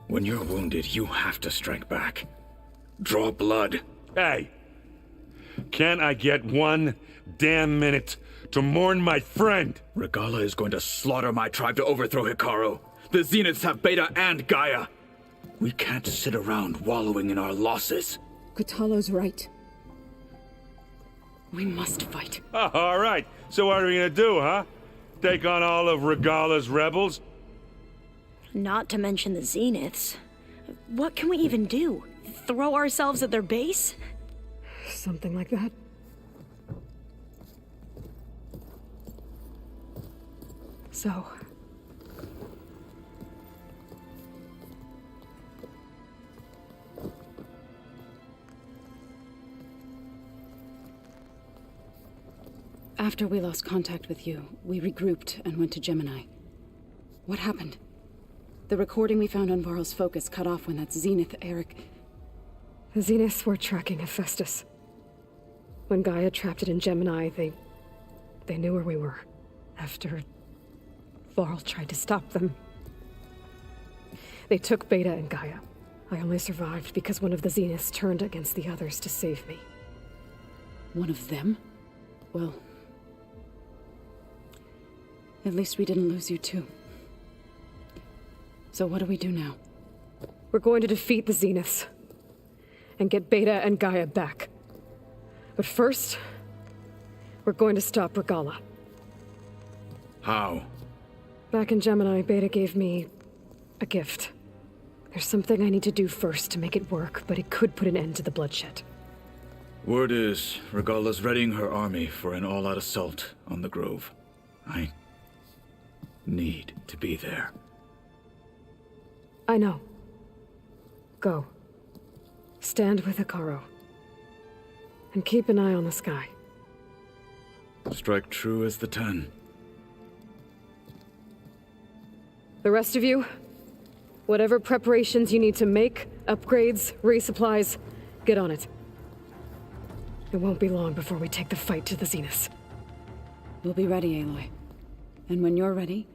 When you're wounded, you have to strike back. Draw blood. Hey! Can't I get one damn minute to mourn my friend? Regala is going to slaughter my tribe to overthrow Hikaru. The Zeniths have Beta and Gaia. We can't sit around wallowing in our losses. Kotallo's right. We must fight. Oh, all right. So what are we gonna do, huh? Take on all of Regala's rebels? Not to mention the Zeniths. What can we even do? Throw ourselves at their base? Something like that. So... After we lost contact with you, we regrouped and went to Gemini. What happened? The recording we found on Varl's focus cut off when that Zenith Eric... The Zeniths were tracking Hephaestus. When Gaia trapped it in Gemini, they knew where we were. After Varl tried to stop them. They took Beta and Gaia. I only survived because one of the Zeniths turned against the others to save me. One of them? Well... At least we didn't lose you too. So what do we do now? We're going to defeat the Zeniths. And get Beta and Gaia back. But first, we're going to stop Regala. How? Back in Gemini, Beta gave me a gift. There's something I need to do first to make it work, but it could put an end to the bloodshed. Word is, Regala's readying her army for an all-out assault on the Grove. I need to be there. I know. Go. Stand with Hikaru. And keep an eye on the sky. Strike true as the 10. The rest of you, whatever preparations you need to make, upgrades, resupplies, get on it. It won't be long before we take the fight to the Zeniths. We'll be ready, Aloy. And when you're ready,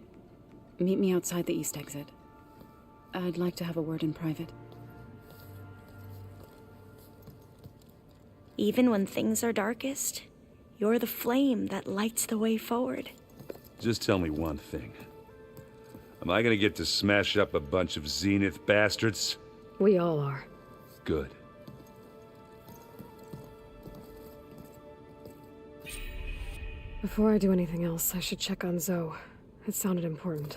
meet me outside the east exit. I'd like to have a word in private. Even when things are darkest, you're the flame that lights the way forward. Just tell me one thing. Am I gonna get to smash up a bunch of Zenith bastards? We all are. Good. Before I do anything else, I should check on Zoe. It sounded important.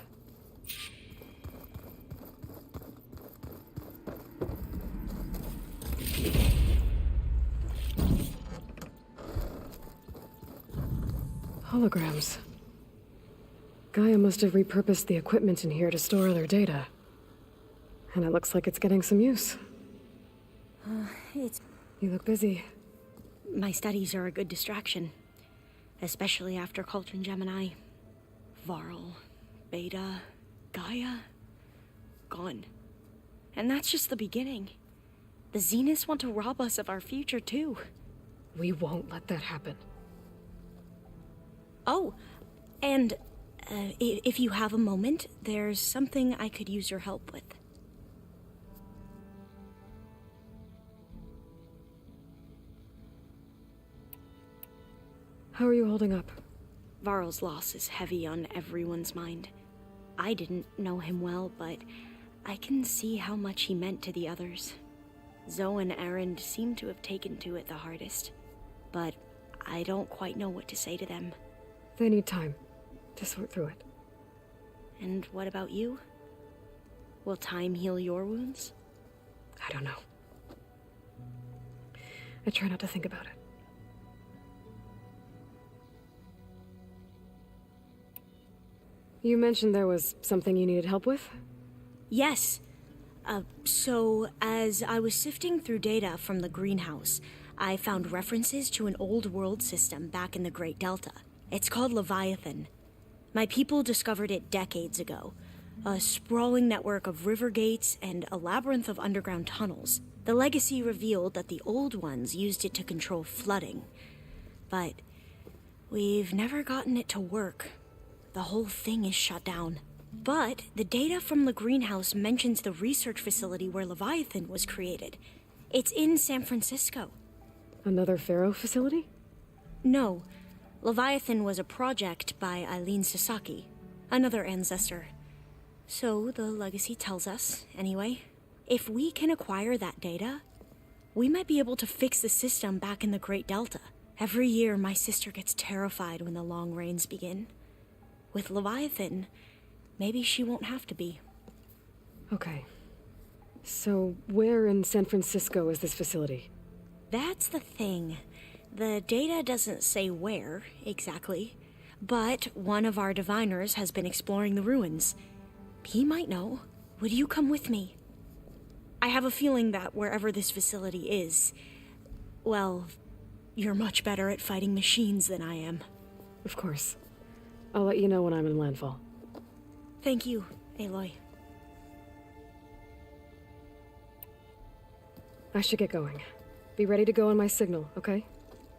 Holograms. Gaia must have repurposed the equipment in here to store their data. And it looks like it's getting some use. You look busy. My studies are a good distraction. Especially after Cauldron Gemini. Varl, Beta, Gaia, gone. And that's just the beginning. The Zeniths want to rob us of our future, too. We won't let that happen. Oh, and if you have a moment, there's something I could use your help with. How are you holding up? Varl's loss is heavy on everyone's mind. I didn't know him well, but I can see how much he meant to the others. Zoe and Erend seem to have taken to it the hardest, but I don't quite know what to say to them. They need time to sort through it. And what about you? Will time heal your wounds? I don't know. I try not to think about it. You mentioned there was something you needed help with? Yes. So, as I was sifting through data from the greenhouse, I found references to an old world system back in the Great Delta. It's called Leviathan. My people discovered it decades ago. A sprawling network of river gates and a labyrinth of underground tunnels. The legacy revealed that the old ones used it to control flooding. But we've never gotten it to work. The whole thing is shut down. But the data from the greenhouse mentions the research facility where Leviathan was created. It's in San Francisco. Another Pharaoh facility? No. Leviathan was a project by Eileen Sasaki, another ancestor. So the legacy tells us, anyway. If we can acquire that data, we might be able to fix the system back in the Great Delta. Every year, my sister gets terrified when the long rains begin. With Leviathan, maybe she won't have to be. Okay. So, where in San Francisco is this facility? That's the thing. The data doesn't say where, exactly. But one of our diviners has been exploring the ruins. He might know. Would you come with me? I have a feeling that wherever this facility is, well, you're much better at fighting machines than I am. Of course. I'll let you know when I'm in landfall. Thank you, Aloy. I should get going. Be ready to go on my signal, okay?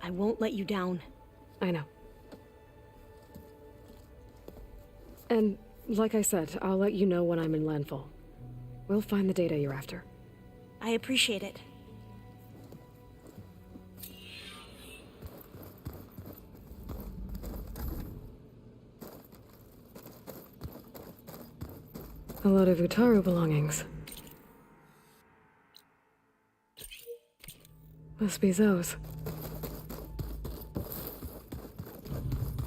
I won't let you down. I know. And, like I said, I'll let you know when I'm in landfall. We'll find the data you're after. I appreciate it. A lot of Utaru belongings. Must be Zoe's.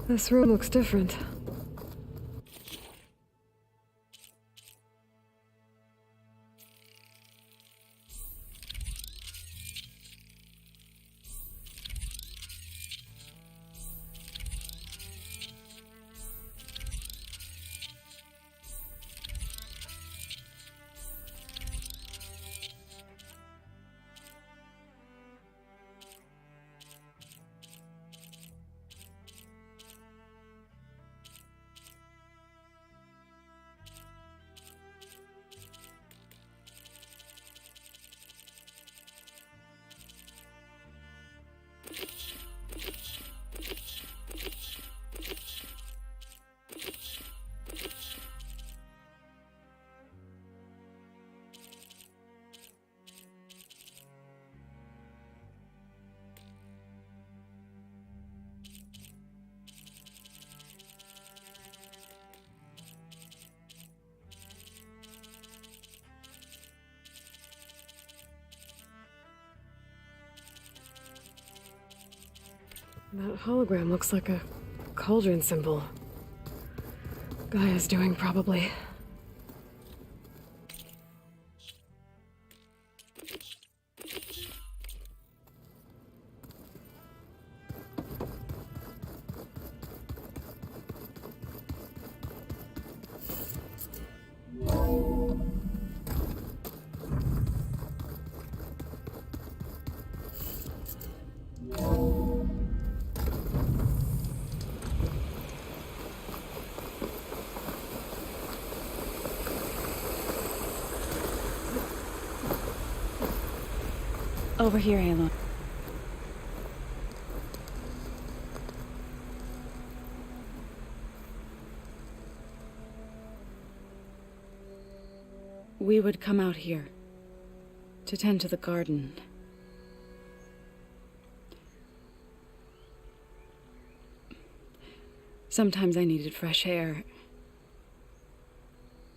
This room looks different. That hologram looks like a cauldron symbol. Gaia's doing, probably. Over here, Aloy. We would come out here to tend to the garden. Sometimes I needed fresh air.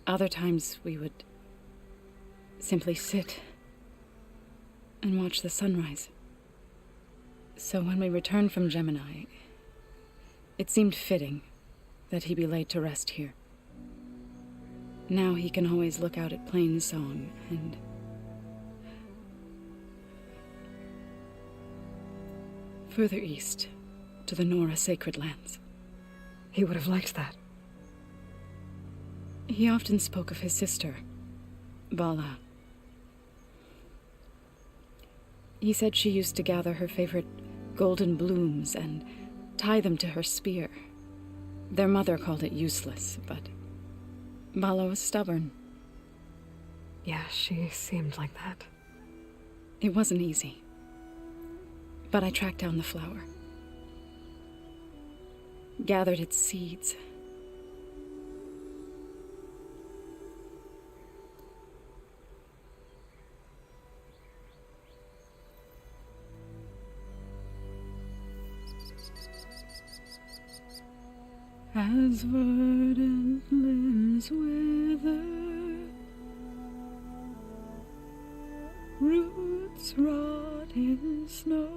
Other times we would simply sit and watch the sunrise. So when we returned from Gemini, it seemed fitting that he be laid to rest here. Now he can always look out at Plainsong and further east to the Nora sacred lands. He would have liked that. He often spoke of his sister, Bala. He said she used to gather her favorite golden blooms and tie them to her spear. Their mother called it useless, but Bala was stubborn. Yeah, she seemed like that. It wasn't easy, but I tracked down the flower, gathered its seeds, as verdant limbs wither, roots rot in snow,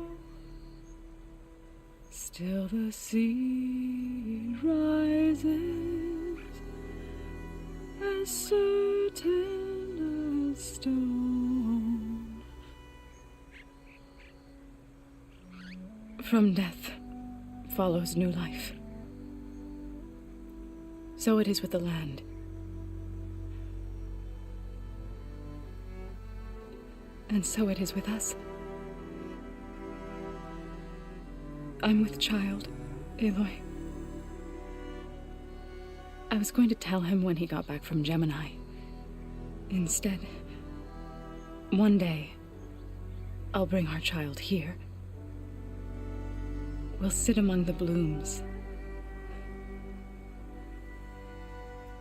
still the sea rises as certain as stone. From death follows new life. So it is with the land. And so it is with us. I'm with child, Aloy. I was going to tell him when he got back from Gemini. Instead, one day, I'll bring our child here. We'll sit among the blooms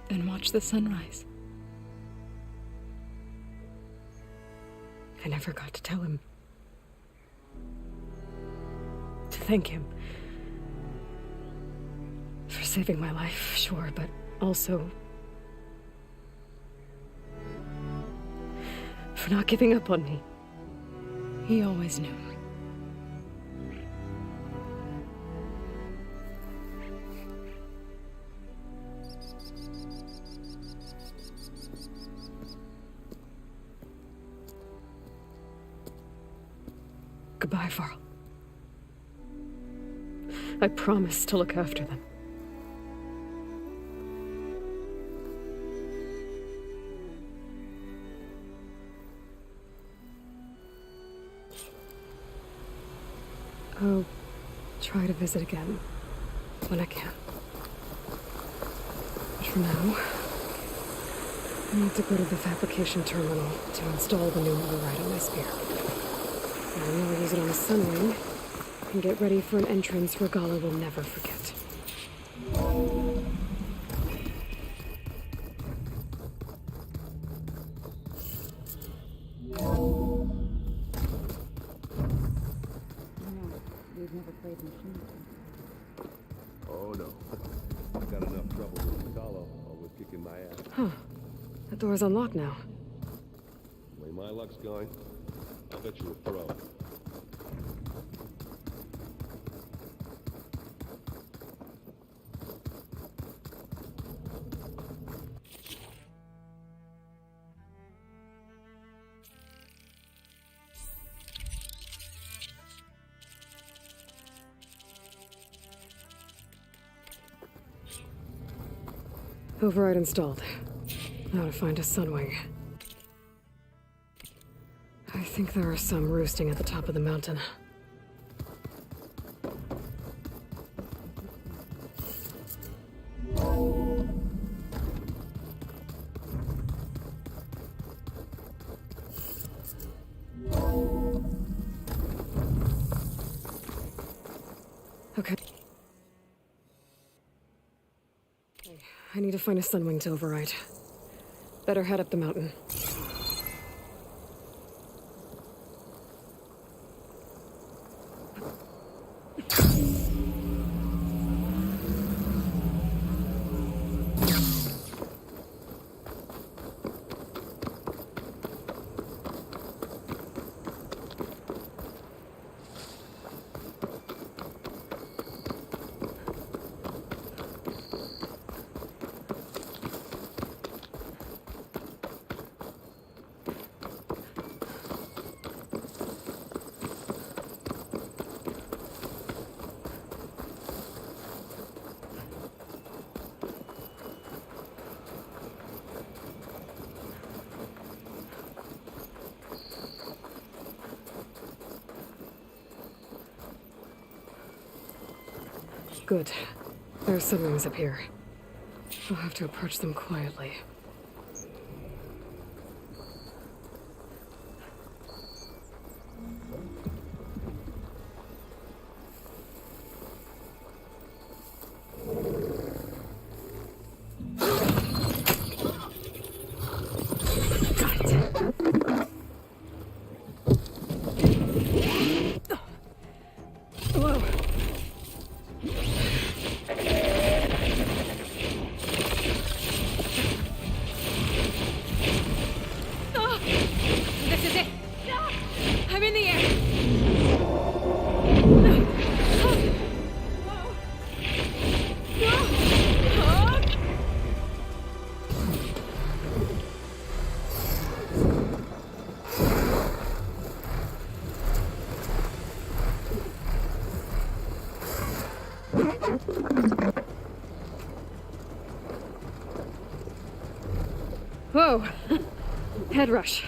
and watch the sunrise. I never got to tell him. To thank him. For saving my life, sure, but also for not giving up on me. He always knew. Goodbye, Varl. I promise to look after them. I'll try to visit again when I can. But for now, I need to go to the fabrication terminal to install the new override on my spear. I know I'll use it on the Sunwing and get ready for an entrance Regala will never forget. Oh no. I got enough trouble with Regalo, always kicking my ass. Huh. That door's unlocked now. The way my luck's going, I'll bet you a pro. Override installed. Now to find a Sunwing. I think there are some roosting at the top of the mountain. Okay. I need to find a Sunwing to override. Better head up the mountain. Good. There are Sunwings up here. I'll have to approach them quietly. Whoa. Whoa! Head rush.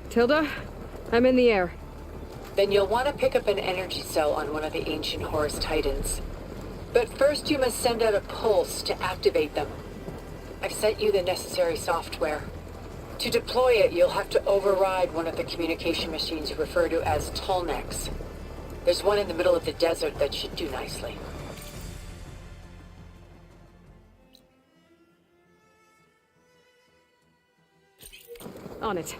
Tilda, I'm in the air. Then you'll want to pick up an energy cell on one of the ancient Horus Titans. But first you must send out a pulse to activate them. I've sent you the necessary software. To deploy it, you'll have to override one of the communication machines you refer to as Tolnecs. There's one in the middle of the desert that should do nicely. On it.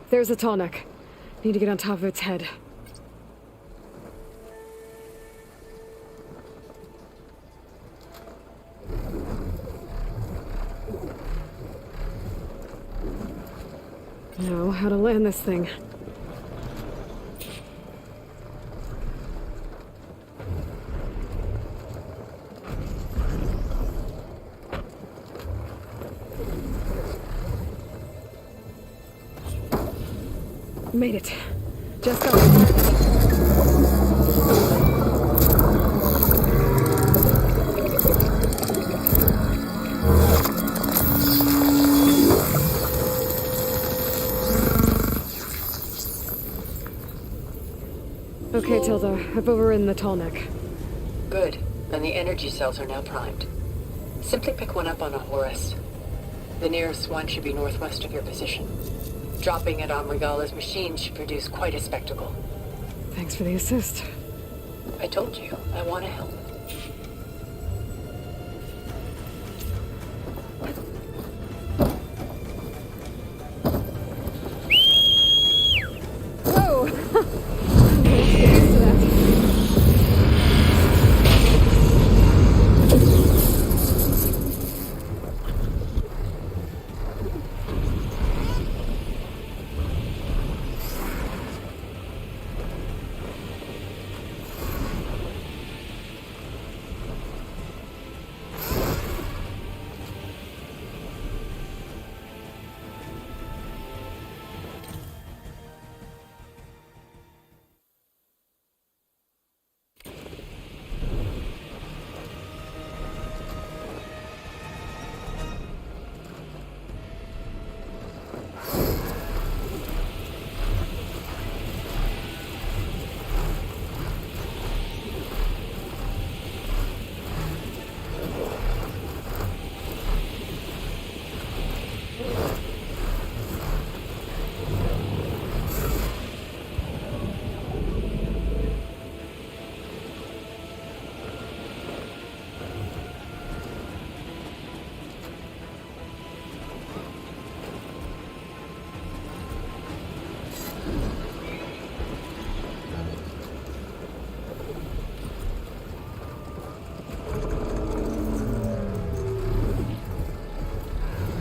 There's a tall neck. Need to get on top of its head. Know how to land this thing. Made it. Just got it. Okay, Tilda. I've overridden the tall neck. Good. And the energy cells are now primed. Simply pick one up on a Horus. The nearest one should be northwest of your position. Dropping it on Regala's machine should produce quite a spectacle. Thanks for the assist. I told you, I want to help. Whoa! Get used to that.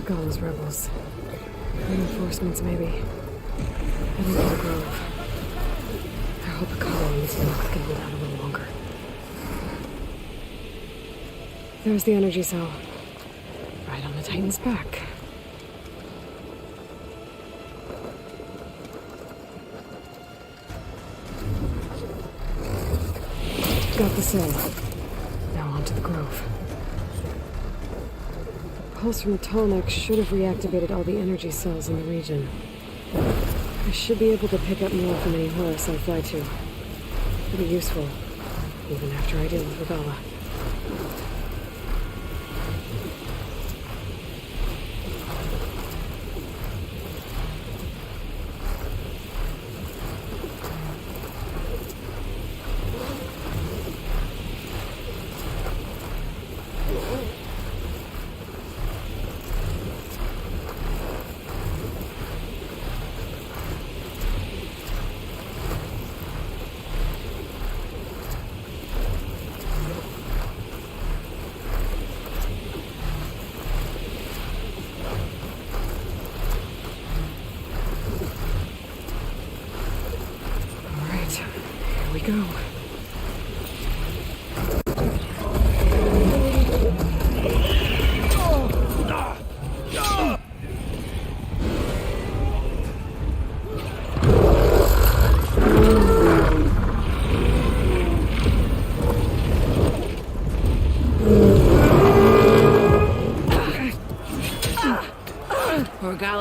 Those rebels. Reinforcements, maybe. Heading to the grove. I hope a colony's look can hold out a little longer. There's the energy cell. Right on the Titan's back. Got the cell. Now on to the grove. Pulse from the Tolneck should have reactivated all the energy cells in the region. I should be able to pick up more from any Horus I fly to. It'll be useful, even after I deal with Regala.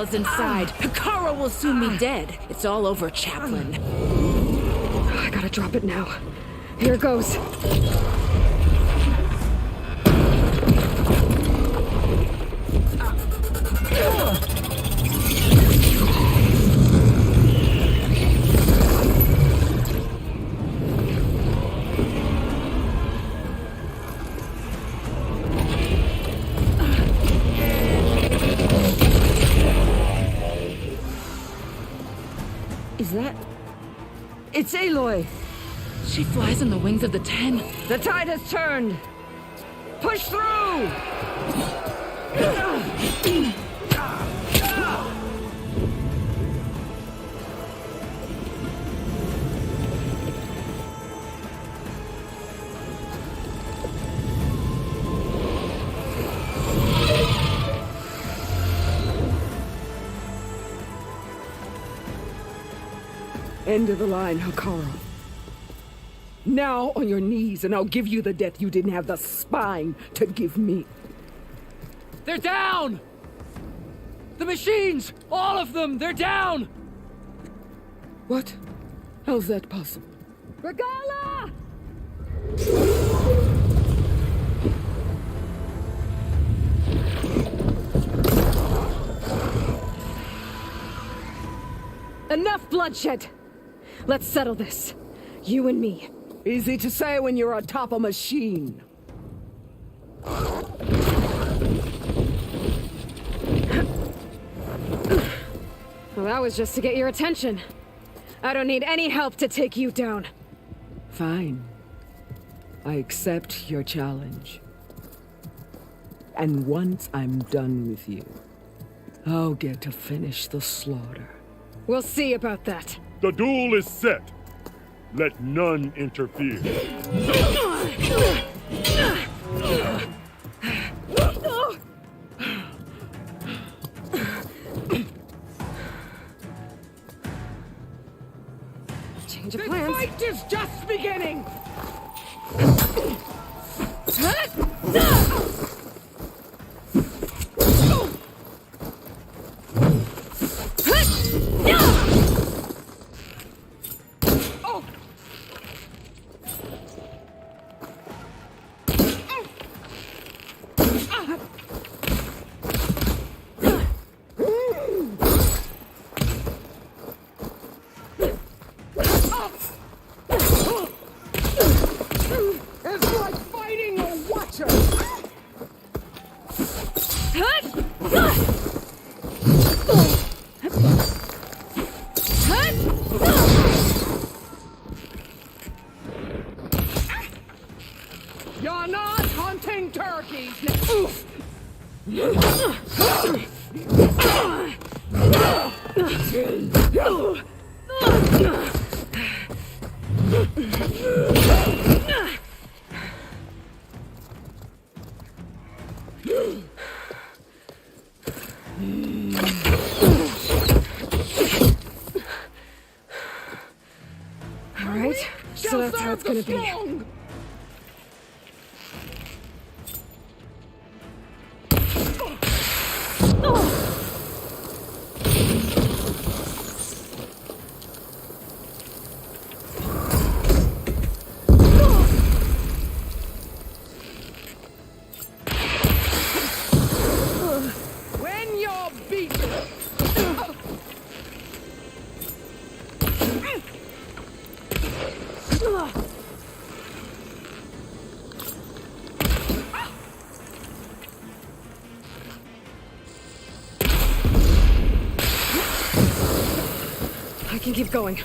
hell's inside. Hikaru will soon be dead. It's all over, Chaplain. I gotta drop it now. Here goes. Is that... It's Aloy! She flies on the wings of the Ten. The tide has turned! Push through! End of the line, Hikaru. Now on your knees, and I'll give you the death you didn't have the spine to give me. They're down! The machines! All of them! They're down! What? How's that possible? Regala! Enough bloodshed! Let's settle this. You and me. Easy to say when you're on top of a machine. Well, that was just to get your attention. I don't need any help to take you down. Fine. I accept your challenge. And once I'm done with you, I'll get to finish the slaughter. We'll see about that. The duel is set. Let none interfere. Change of The plans. fight is just beginning! It's like fighting a watcher! You're not hunting turkeys! Oof! All right, so that's how it's gonna be. When you're beaten! I can keep going.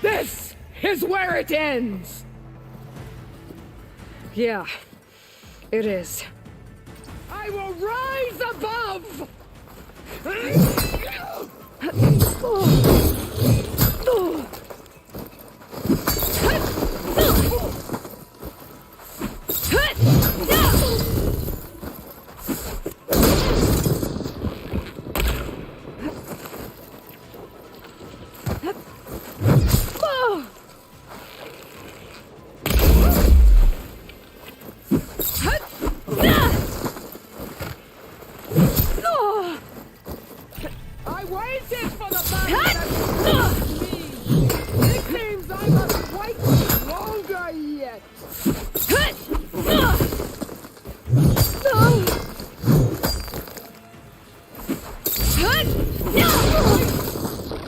This is where it ends! Yeah, it is. I will rise above!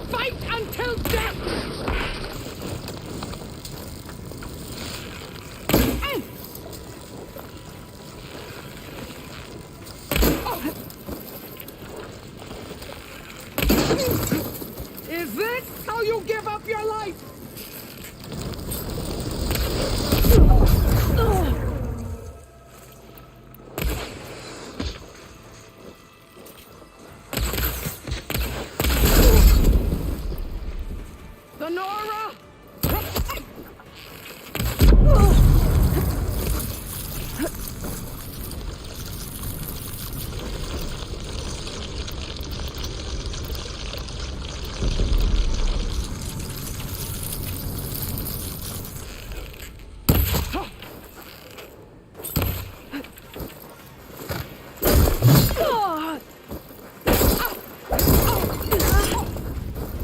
Fight until death! Is this how you give up your life? Sonora!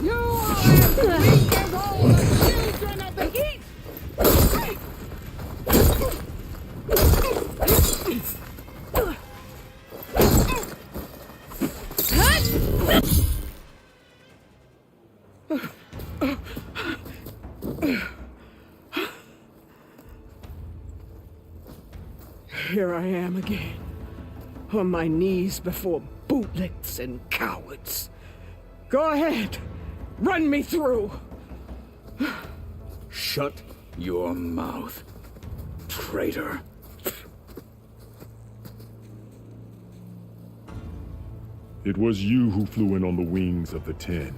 You are as weak as all the children of the East! Here I am again, on my knees before bootlicks and cowards. Go ahead, run me through. Shut your mouth, traitor. It was you who flew in on the wings of the Ten.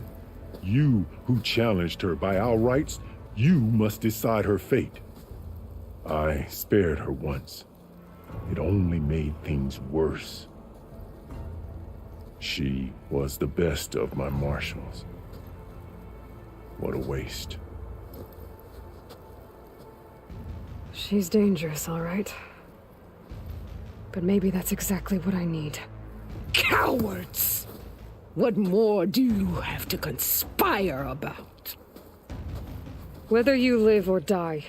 You who challenged her by our rights. You must decide her fate. I spared her once. It only made things worse. She was the best of my marshals. What a waste. She's dangerous, all right. But maybe that's exactly what I need. Cowards! What more do you have to conspire about? Whether you live or die.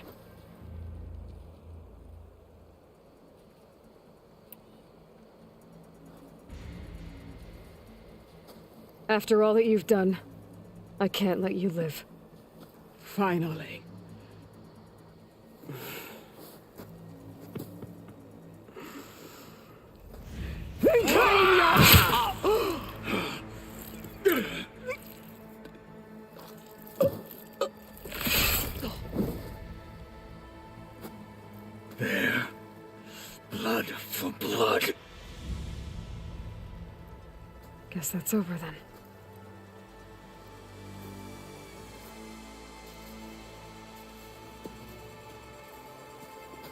After all that you've done, I can't let you live. Finally. Then claim your... There. Blood for blood. Guess that's over then.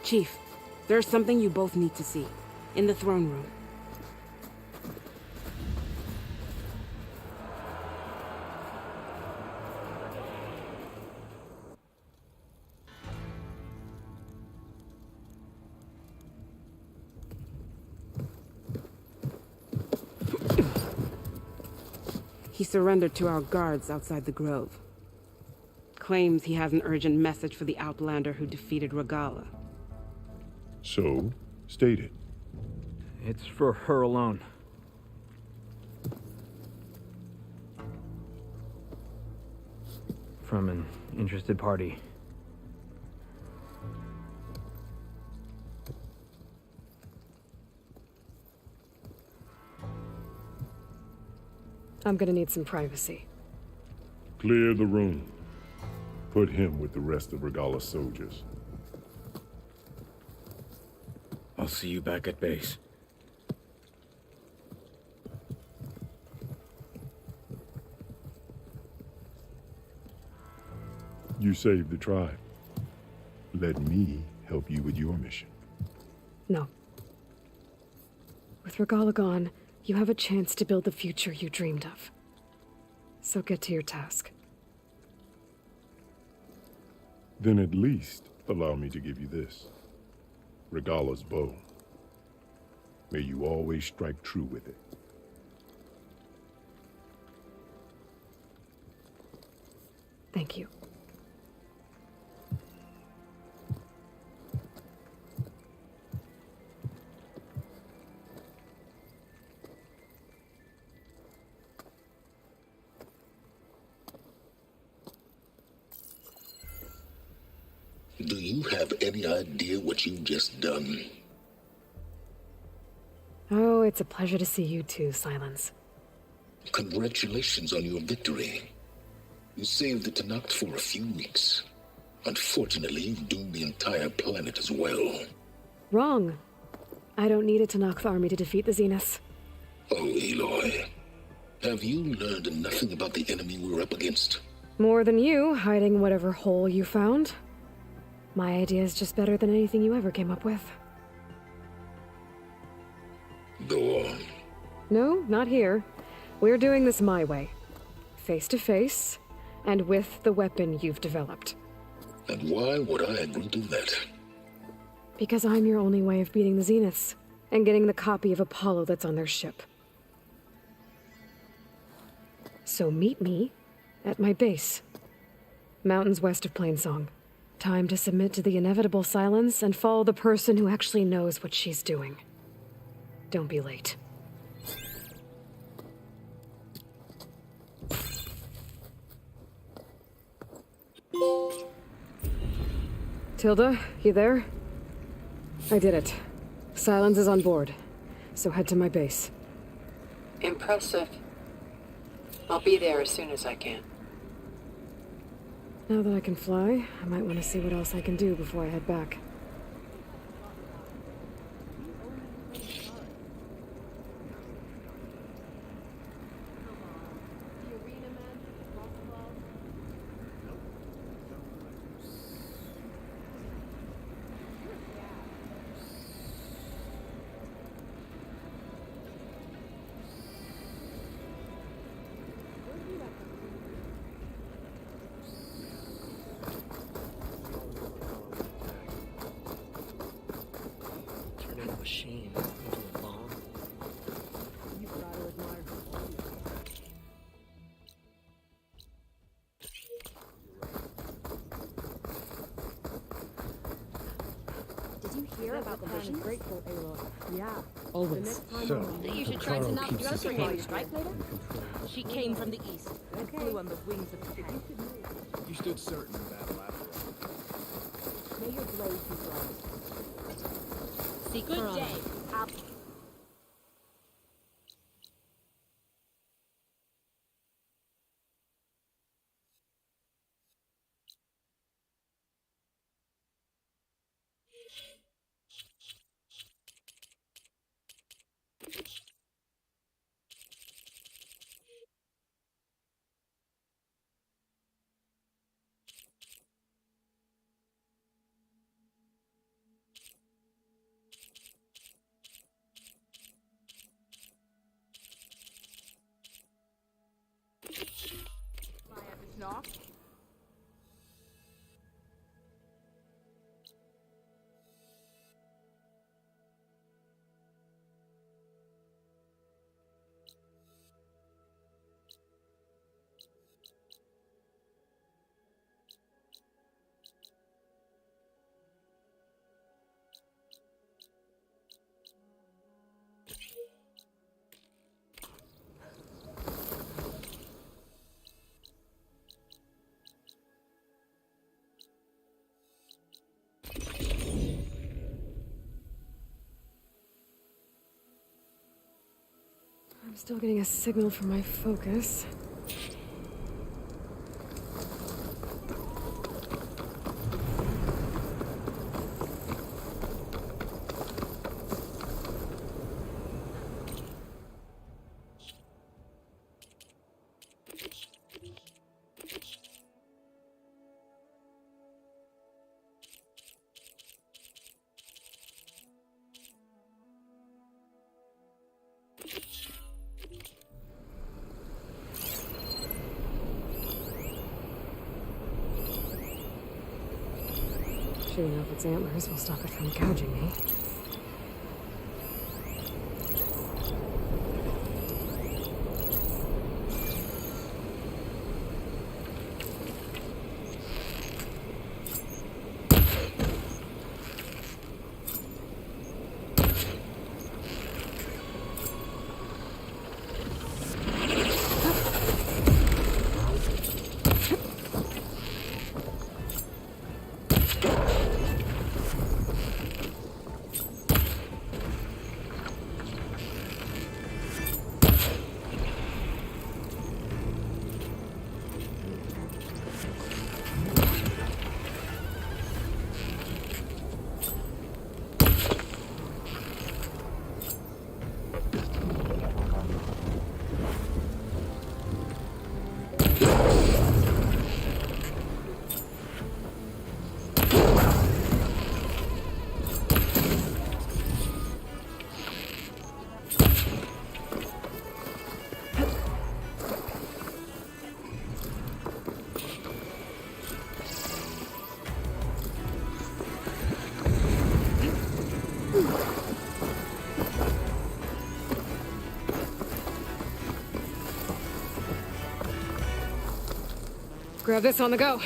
Chief, there's something you both need to see. In the throne room. He surrendered to our guards outside the grove. Claims he has an urgent message for the Outlander who defeated Regala. So, state it. It's for her alone. From an interested party. I'm gonna need some privacy. Clear the room. Put him with the rest of Regala's soldiers. I'll see you back at base. You saved the tribe. Let me help you with your mission. No. With Regala gone, you have a chance to build the future you dreamed of. So get to your task. Then at least allow me to give you this. Regala's bow. May you always strike true with it. Thank you. you have any idea what you've just done? Oh, it's a pleasure to see you too, Silence. Congratulations on your victory. You saved the Tanakh for a few weeks. Unfortunately, you've doomed the entire planet as well. Wrong. I don't need a Tanakh army to defeat the Zeniths. Oh, Aloy. Have you learned nothing about the enemy we're up against? More than you, hiding whatever hole you found. My idea is just better than anything you ever came up with. Go on. No, not here. We're doing this my way. Face to face, and with the weapon you've developed. And why would I agree to that? Because I'm your only way of beating the Zeniths, and getting the copy of Apollo that's on their ship. So meet me at my base. Mountains west of Plainsong. Time to submit to the inevitable silence and follow the person who actually knows what she's doing. Don't be late. Tilda, you there? I did it. Silence is on board, so head to my base. Impressive. I'll be there as soon as I can. Now that I can fly, I might want to see what else I can do before I head back. About the vision? Grateful, Aloy. Yeah. Always. You should try to knock drugs from her, right, later? She came from the east. And flew on the wings of the pen. You stood certain in battle after all. May your blade be bright. Seek her honor. I'm still getting a signal from my focus. Shooting off its antlers will stop it from gouging me. Grab this on the go.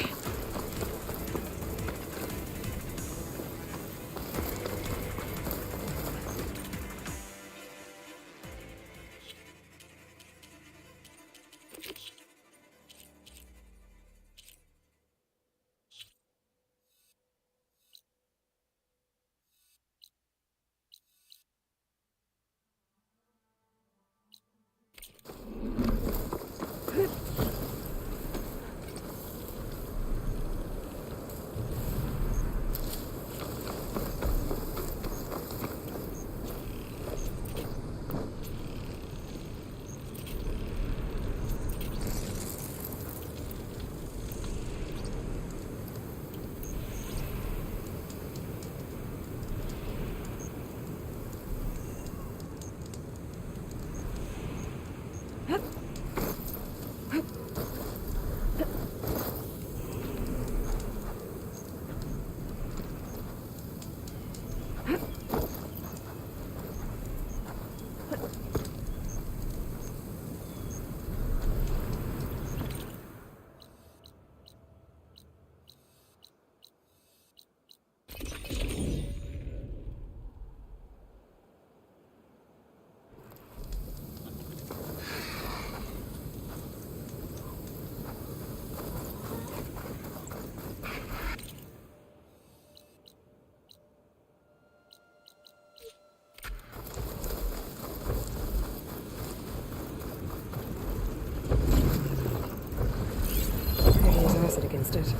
Acid against it.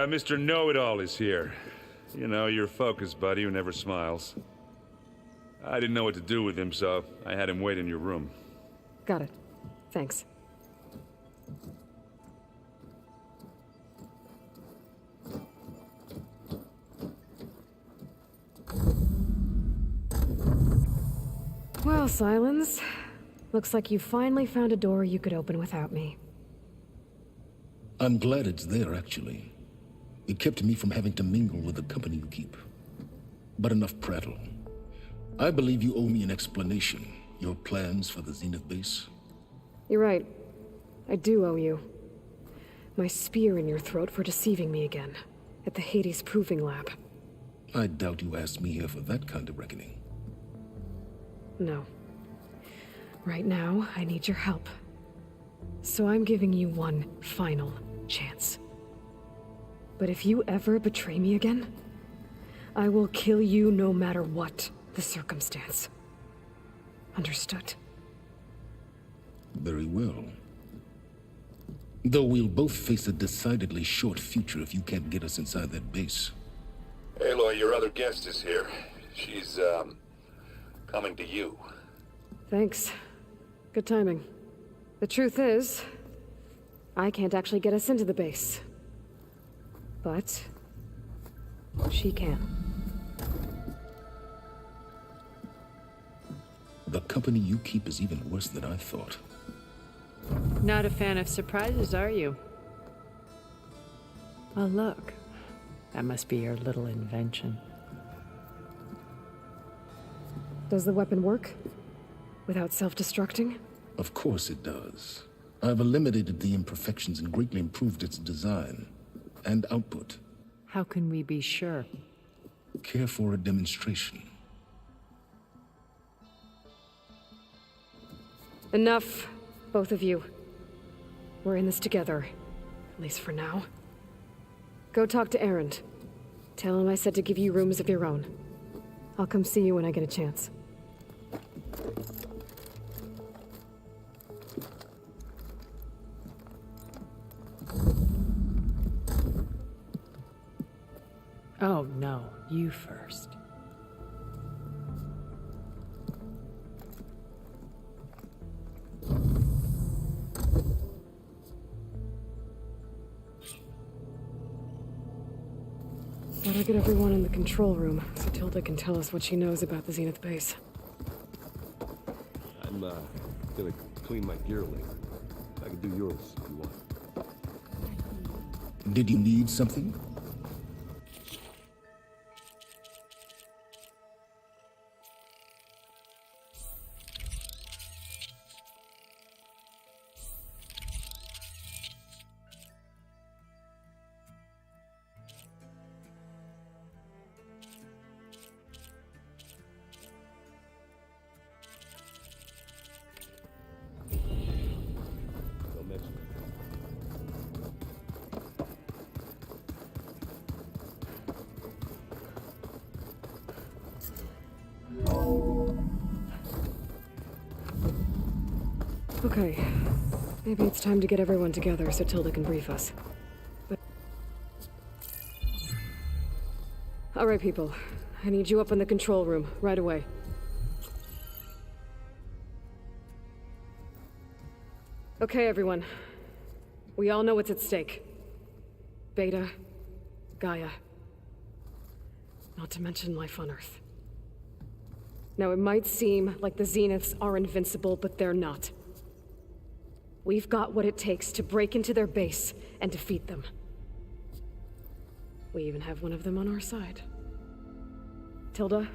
Mr. Know-It-All is here. You know, your focus buddy who never smiles. I didn't know what to do with him, so I had him wait in your room. Got it. Thanks. Well, Silence. Looks like you finally found a door you could open without me. I'm glad it's there, actually. It kept me from having to mingle with the company you keep. But enough prattle. I believe you owe me an explanation. Your plans for the Zenith base? You're right. I do owe you. My spear in your throat for deceiving me again. At the Hades Proving Lab. I doubt you asked me here for that kind of reckoning. No. Right now, I need your help. So I'm giving you one final chance. But if you ever betray me again, I will kill you no matter what the circumstance. Understood? Very well. Though we'll both face a decidedly short future if you can't get us inside that base. Aloy, your other guest is here. She's, coming to you. Thanks. Good timing. The truth is, I can't actually get us into the base. But she can. The company you keep is even worse than I thought. Not a fan of surprises, are you? Oh, look. That must be your little invention. Does the weapon work? Without self-destructing? Of course it does. I've eliminated the imperfections and greatly improved its design and output. How can we be sure? Care for a demonstration? Enough, both of you. We're in this together, at least for now. Go talk to Erend. Tell him I said to give you rooms of your own. I'll come see you when I get a chance. Oh, no. You first. Better get everyone in the control room so Tilda can tell us what she knows about the Zenith base. I'm, gonna clean my gear later. I can do yours if you want. Did you need something? Okay. Maybe it's time to get everyone together so Tilda can brief us. But... All right, people. I need you up in the control room, right away. Okay, everyone. We all know what's at stake. Beta, Gaia. Not to mention life on Earth. Now, it might seem like the Zeniths are invincible, but they're not. We've got what it takes to break into their base and defeat them. We even have one of them on our side. Tilda,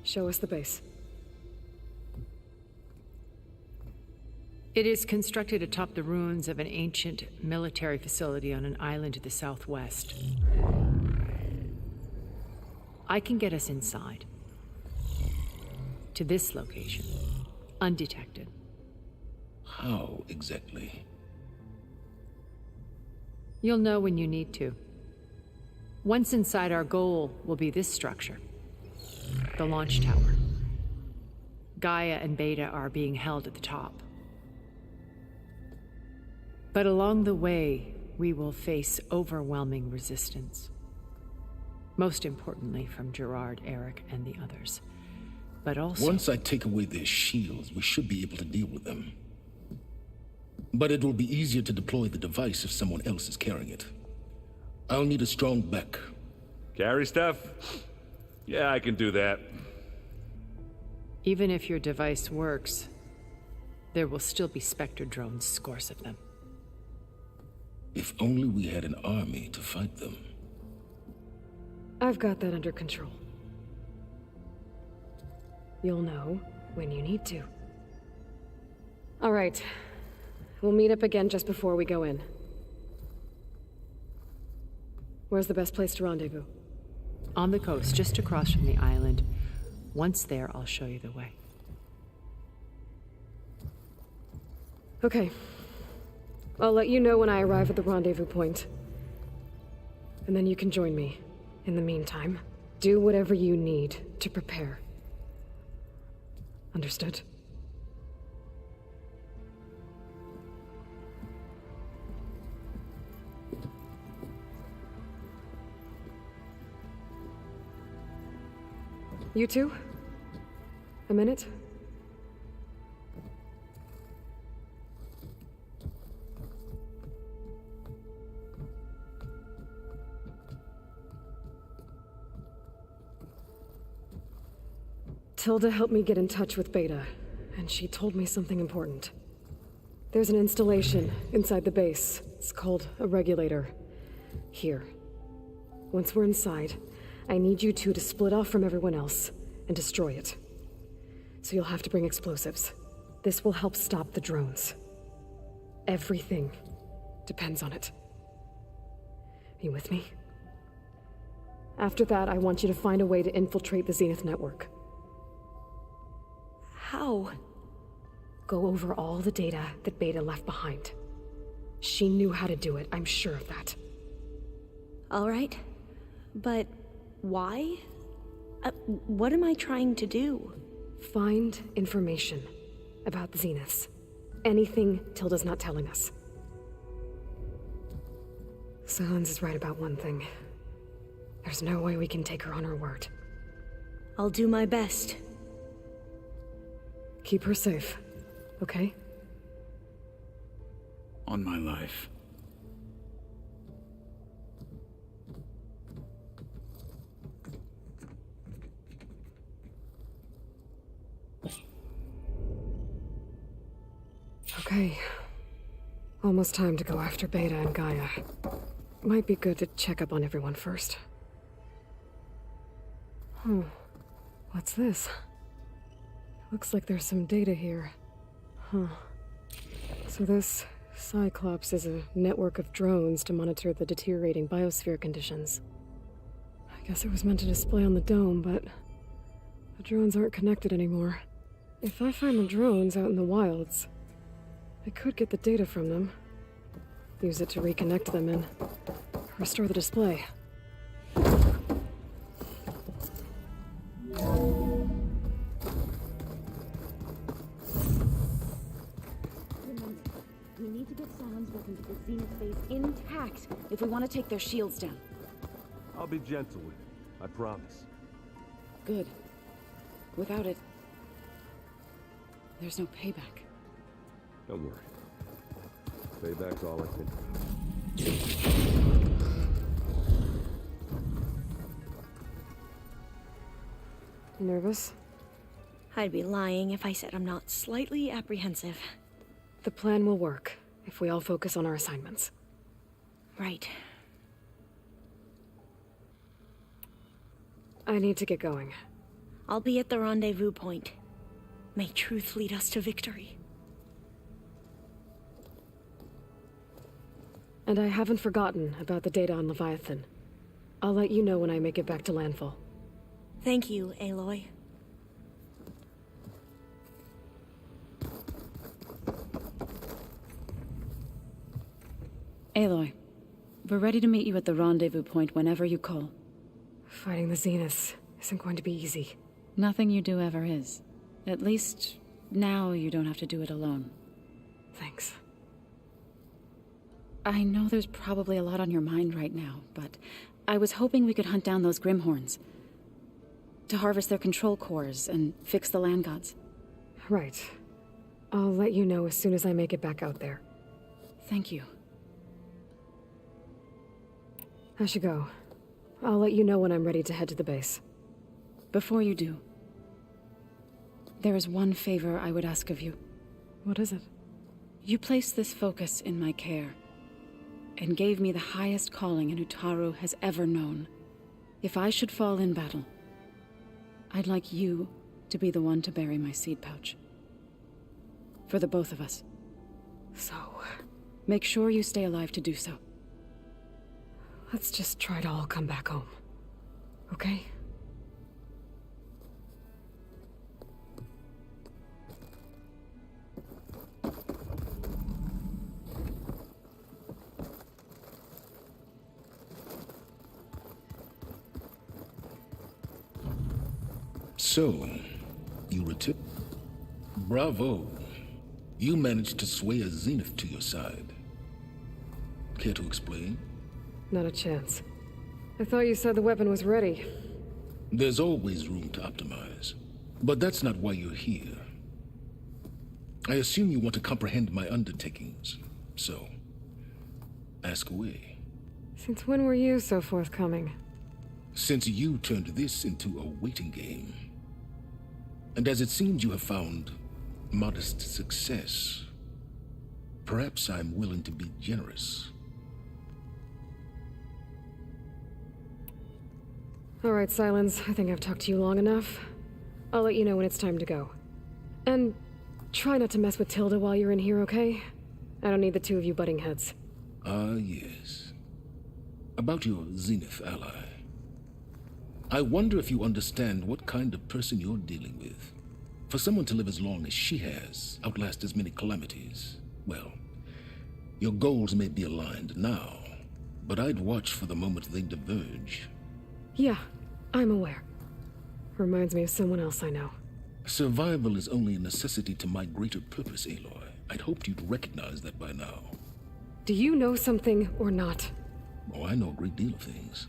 show us the base. It is constructed atop the ruins of an ancient military facility on an island to the southwest. I can get us inside. To this location, undetected. How exactly? You'll know when you need to. Once inside, our goal will be this structure. The launch tower. Gaia and Beta are being held at the top. But along the way, we will face overwhelming resistance. Most importantly from Gerard, Eric, and the others. But also... Once I take away their shields, we should be able to deal with them. But it will be easier to deploy the device if someone else is carrying it. I'll need a strong back. Carry stuff? Yeah, I can do that. Even if your device works, there will still be Spectre drones, scores of them. If only we had an army to fight them. I've got that under control. You'll know when you need to. All right. We'll meet up again just before we go in. Where's the best place to rendezvous? On the coast, just across from the island. Once there, I'll show you the way. Okay. I'll let you know when I arrive at the rendezvous point. And then you can join me. In the meantime, do whatever you need to prepare. Understood? You two? A minute? Tilda helped me get in touch with Beta, and she told me something important. There's an installation inside the base. It's called a regulator. Here. Once we're inside, I need you two to split off from everyone else and destroy it. So you'll have to bring explosives. This will help stop the drones. Everything depends on it. Are you with me? After that, I want you to find a way to infiltrate the Zenith network. How? Go over all the data that Beta left behind. She knew how to do it, I'm sure of that. All right. But why? What am I trying to do? Find information about the Zeniths. Anything Tilda's not telling us. Sans is right about one thing. There's no way we can take her on her word. I'll do my best. Keep her safe, okay? On my life. Okay. Almost time to go after Beta and Gaia. Might be good to check up on everyone first. What's this? Looks like there's some data here. So this Cyclops is a network of drones to monitor the deteriorating biosphere conditions. I guess it was meant to display on the dome, but the drones aren't connected anymore. If I find the drones out in the wilds, I could get the data from them. Use it to reconnect them and restore the display. We need to get Sans back into the Zenith base intact if we want to take their shields down. I'll be gentle with it, I promise. Good. Without it, there's no payback. Don't worry. Payback's all I can do. You nervous? I'd be lying if I said I'm not slightly apprehensive. The plan will work if we all focus on our assignments. Right. I need to get going. I'll be at the rendezvous point. May truth lead us to victory. And I haven't forgotten about the data on Leviathan. I'll let you know when I make it back to landfall. Thank you, Aloy. Aloy, we're ready to meet you at the rendezvous point whenever you call. Fighting the Zeniths isn't going to be easy. Nothing you do ever is. At least, now you don't have to do it alone. Thanks. I know there's probably a lot on your mind right now, but I was hoping we could hunt down those Grimhorns. To harvest their control cores and fix the land gods. Right. I'll let you know as soon as I make it back out there. Thank you. I should go. I'll let you know when I'm ready to head to the base. Before you do, there is one favor I would ask of you. What is it? You placed this focus in my care, and gave me the highest calling an Utaru has ever known. If I should fall in battle, I'd like you to be the one to bury my seed pouch. For the both of us. So... make sure you stay alive to do so. let's just try to all come back home. Okay? So, you retip? Bravo. You managed to sway a Zenith to your side. Care to explain? Not a chance. I thought you said the weapon was ready. There's always room to optimize. But that's not why you're here. I assume you want to comprehend my undertakings. So, ask away. Since when were you so forthcoming? Since you turned this into a waiting game. And as it seems you have found modest success, perhaps I'm willing to be generous. All right, Silence. I think I've talked to you long enough. I'll let you know when it's time to go. And try not to mess with Tilda while you're in here, okay? I don't need the two of you butting heads. Ah, yes. About your Zenith ally. I wonder if you understand what kind of person you're dealing with. For someone to live as long as she has, outlast as many calamities, well, your goals may be aligned now, but I'd watch for the moment they diverge. Yeah, I'm aware. Reminds me of someone else I know. Survival is only a necessity to my greater purpose, Aloy. I'd hoped you'd recognize that by now. Do you know something or not? Oh, I know a great deal of things.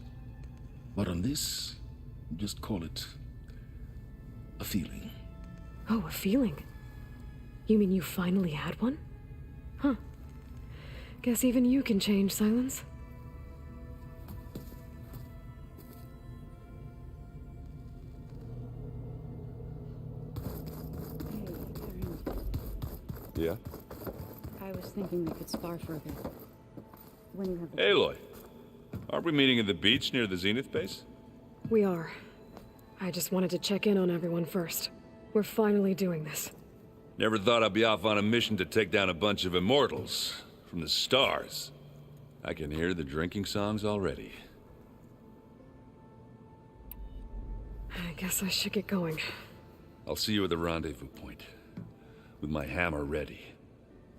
But on this, just call it a feeling. Oh, a feeling? You mean you finally had one? Huh. Guess even you can change, Silence. Yeah? I was thinking we could spar for a bit. When you have the... Aloy, aren't we meeting at the beach near the Zenith base? We are. I just wanted to check in on everyone first. We're finally doing this. Never thought I'd be off on a mission to take down a bunch of immortals from the stars. I can hear the drinking songs already. I guess I should get going. I'll see you at the rendezvous point, with my hammer ready.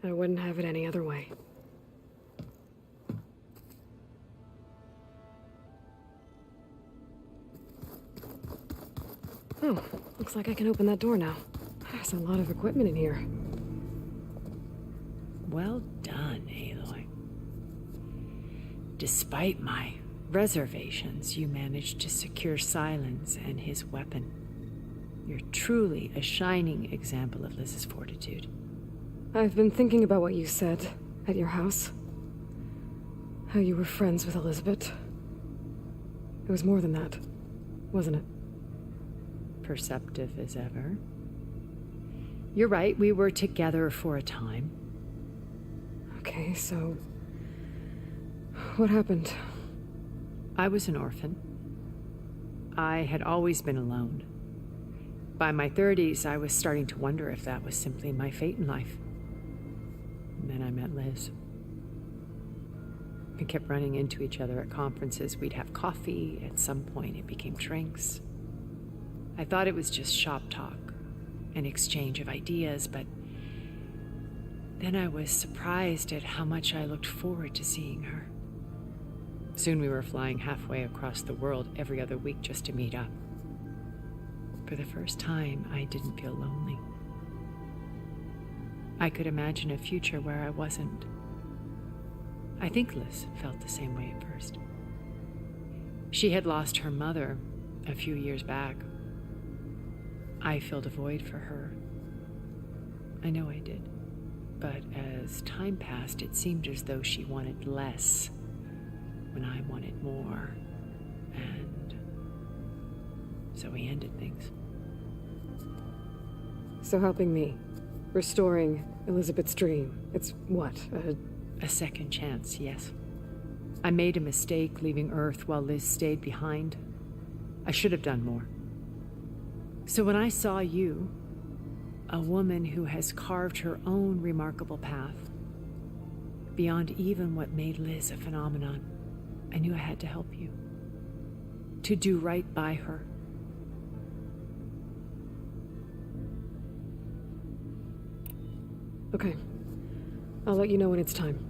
I wouldn't have it any other way. Oh, looks like I can open that door now. There's a lot of equipment in here. Well done, Aloy. Despite my reservations, you managed to secure Silence and his weapon. You're truly a shining example of Liz's fortitude. I've been thinking about what you said at your house. How you were friends with Elizabeth. It was more than that, wasn't it? Perceptive as ever. You're right, we were together for a time. Okay, so... what happened? I was an orphan. I had always been alone. By my 30s, I was starting to wonder if that was simply my fate in life. And then I met Liz. We kept running into each other at conferences. We'd have coffee. At some point, it became drinks. I thought it was just shop talk, an exchange of ideas, but then I was surprised at how much I looked forward to seeing her. Soon we were flying halfway across the world every other week just to meet up. For the first time, I didn't feel lonely. I could imagine a future where I wasn't. I think Liz felt the same way at first. She had lost her mother a few years back. I filled a void for her. I know I did. But as time passed, it seemed as though she wanted less when I wanted more. And so we ended things. So helping me, restoring Elizabeth's dream, it's what, a second chance, yes. I made a mistake leaving Earth while Liz stayed behind. I should have done more. So when I saw you, a woman who has carved her own remarkable path, beyond even what made Liz a phenomenon, I knew I had to help you. To do right by her. Okay. I'll let you know when it's time.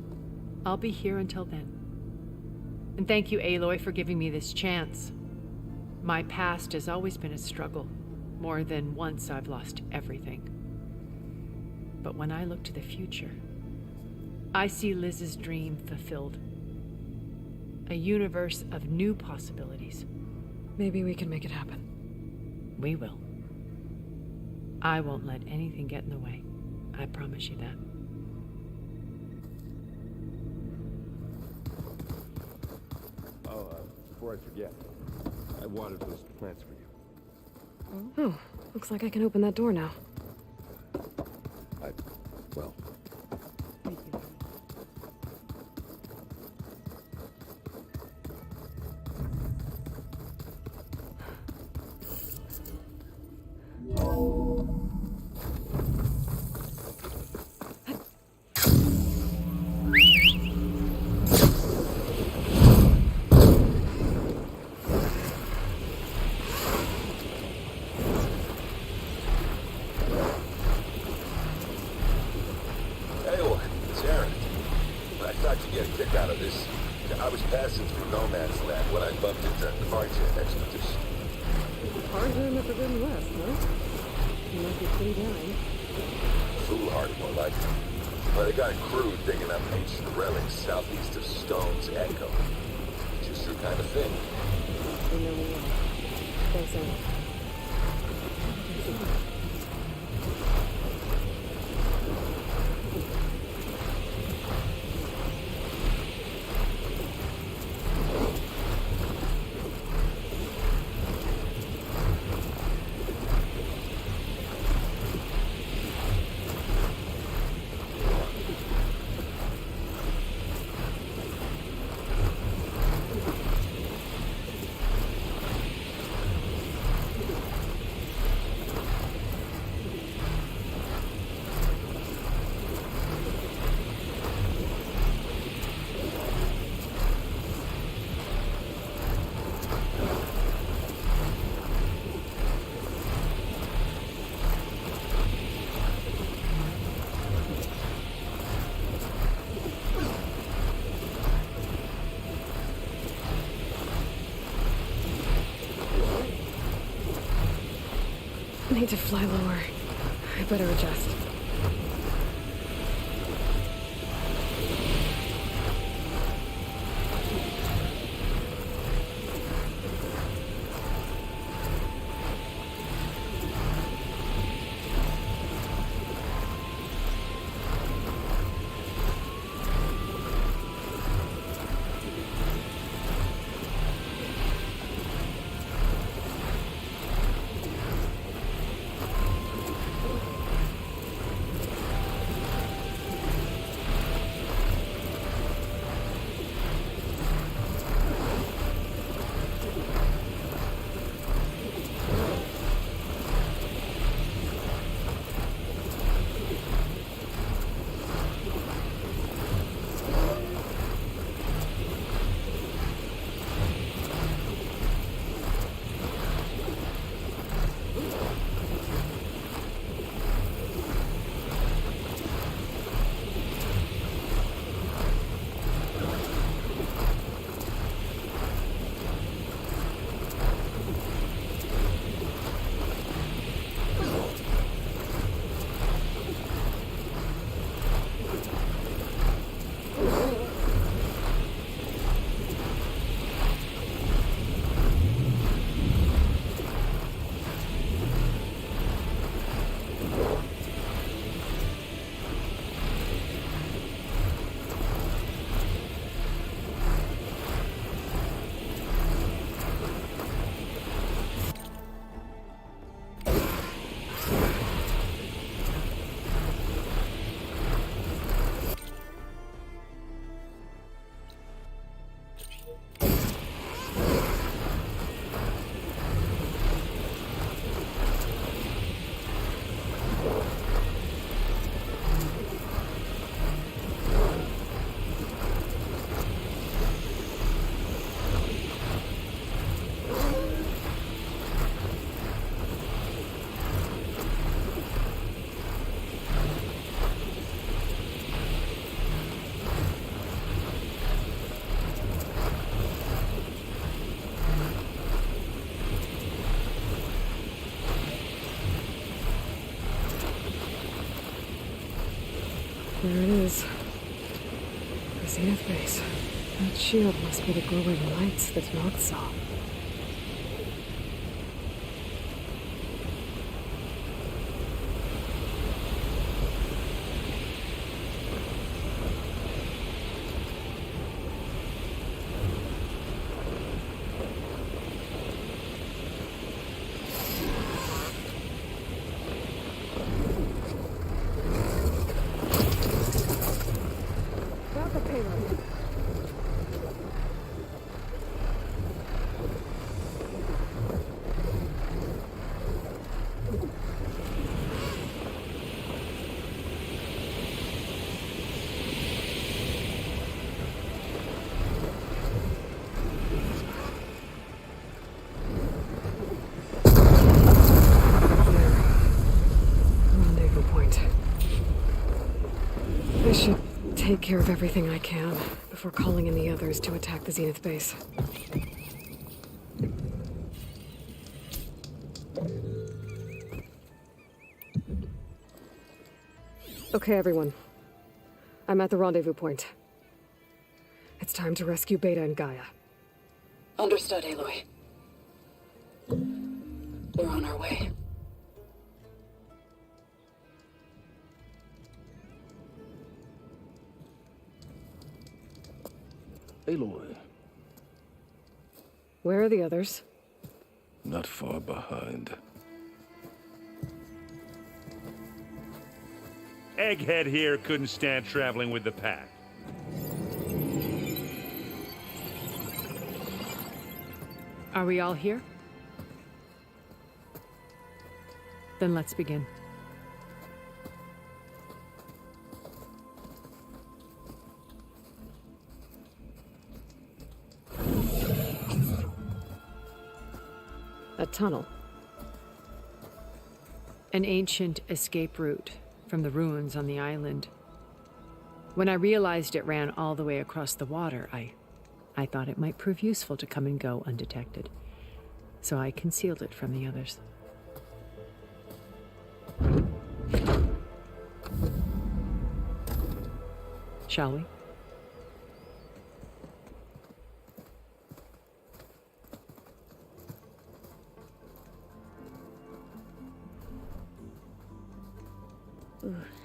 I'll be here until then. And thank you, Aloy, for giving me this chance. My past has always been a struggle. More than once I've lost everything. But when I look to the future, I see Liz's dream fulfilled. A universe of new possibilities. Maybe we can make it happen. We will. I won't let anything get in the way. I promise you that. Before I forget, I watered those plants for you. Oh, looks like I can open that door now. Well. Thank you. I was passing through No Man's Land when I bumped into the Horai즌 expedition. Horai즌 at the Forbidden West, huh? You might be pretty down. Foolhardy, more like it. Well, they got a crew digging up ancient relics southeast of Stone's Echo. Just your kind of thing. We know we will. Thanks, Anna. I need to fly lower. I better adjust. There it is. The Zenith base. That shield must be the glowing lights that Noth saw. Take care of everything I can before calling in the others to attack the Zenith base. Okay, everyone. I'm at the rendezvous point. It's time to rescue Beta and Gaia. Understood, Aloy. We're on our way. Aloy. Where are the others? Not far behind. Egghead here couldn't stand traveling with the pack. Are we all here? Then let's begin. A tunnel. An ancient escape route from the ruins on the island. When I realized it ran all the way across the water, I thought it might prove useful to come and go undetected. So I concealed it from the others. Shall we?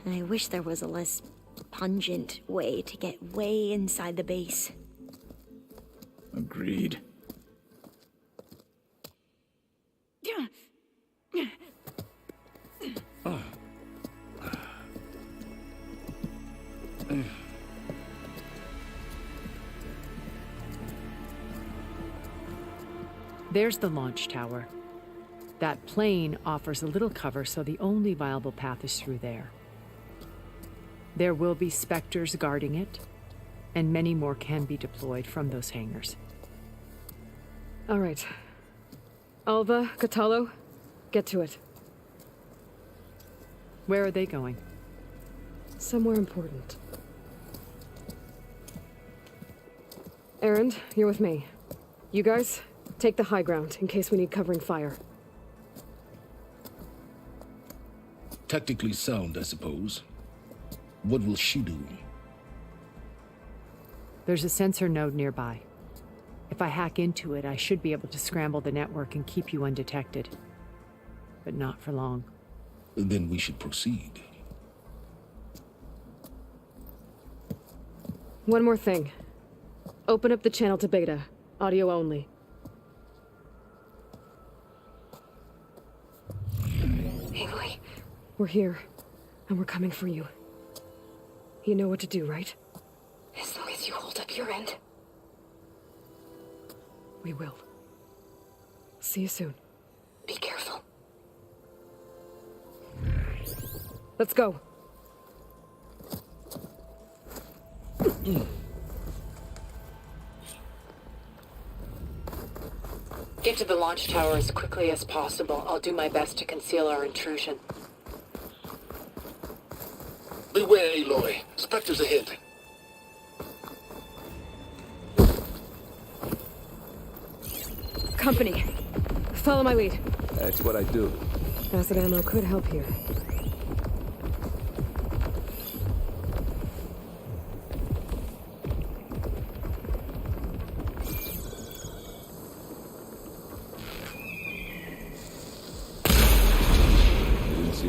I wish there was a less pungent way to get way inside the base. Agreed. There's the launch tower. That plane offers a little cover, so the only viable path is through there. There will be Spectres guarding it, and many more can be deployed from those hangars. All right. Alva, Catalo, get to it. Where are they going? Somewhere important. Erend, you're with me. You guys, take the high ground in case we need covering fire. Tactically sound, I suppose. What will she do? There's a sensor node nearby. If I hack into it, I should be able to scramble the network and keep you undetected. But not for long. Then we should proceed. One more thing. Open up the channel to Beta. Audio only. Aloy. We're here, and we're coming for you. You know what to do, right? As long as you hold up your end. We will. See you soon. Be careful. Let's go. Get to the launch tower as quickly as possible. I'll do my best to conceal our intrusion. Beware, Aloy. Spectres ahead. Company. Follow my lead. That's what I do. Acid ammo could help here.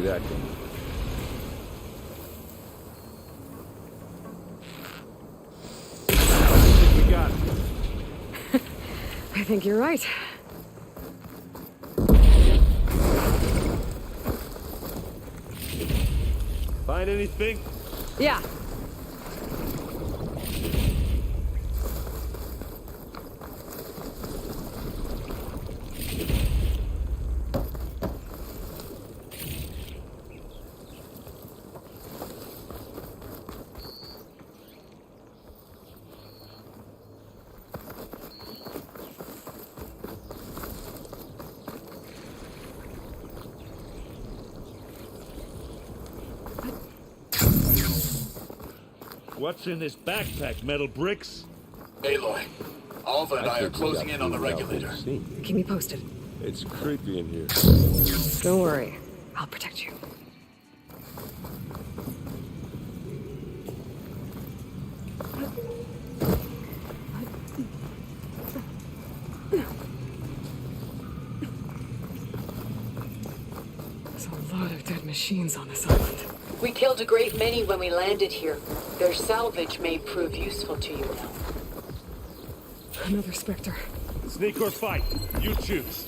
that. I think we got it. I think you're right. Find anything? Yeah. What's in this backpack, metal bricks? Aloy, Alva and I are closing in on the regulator. Keep me posted. It's creepy in here. Don't worry. I'll protect you. There's a lot of dead machines on this island. We killed a great many when we landed here. Their salvage may prove useful to you now. Another Spectre. Sneak or fight, you choose.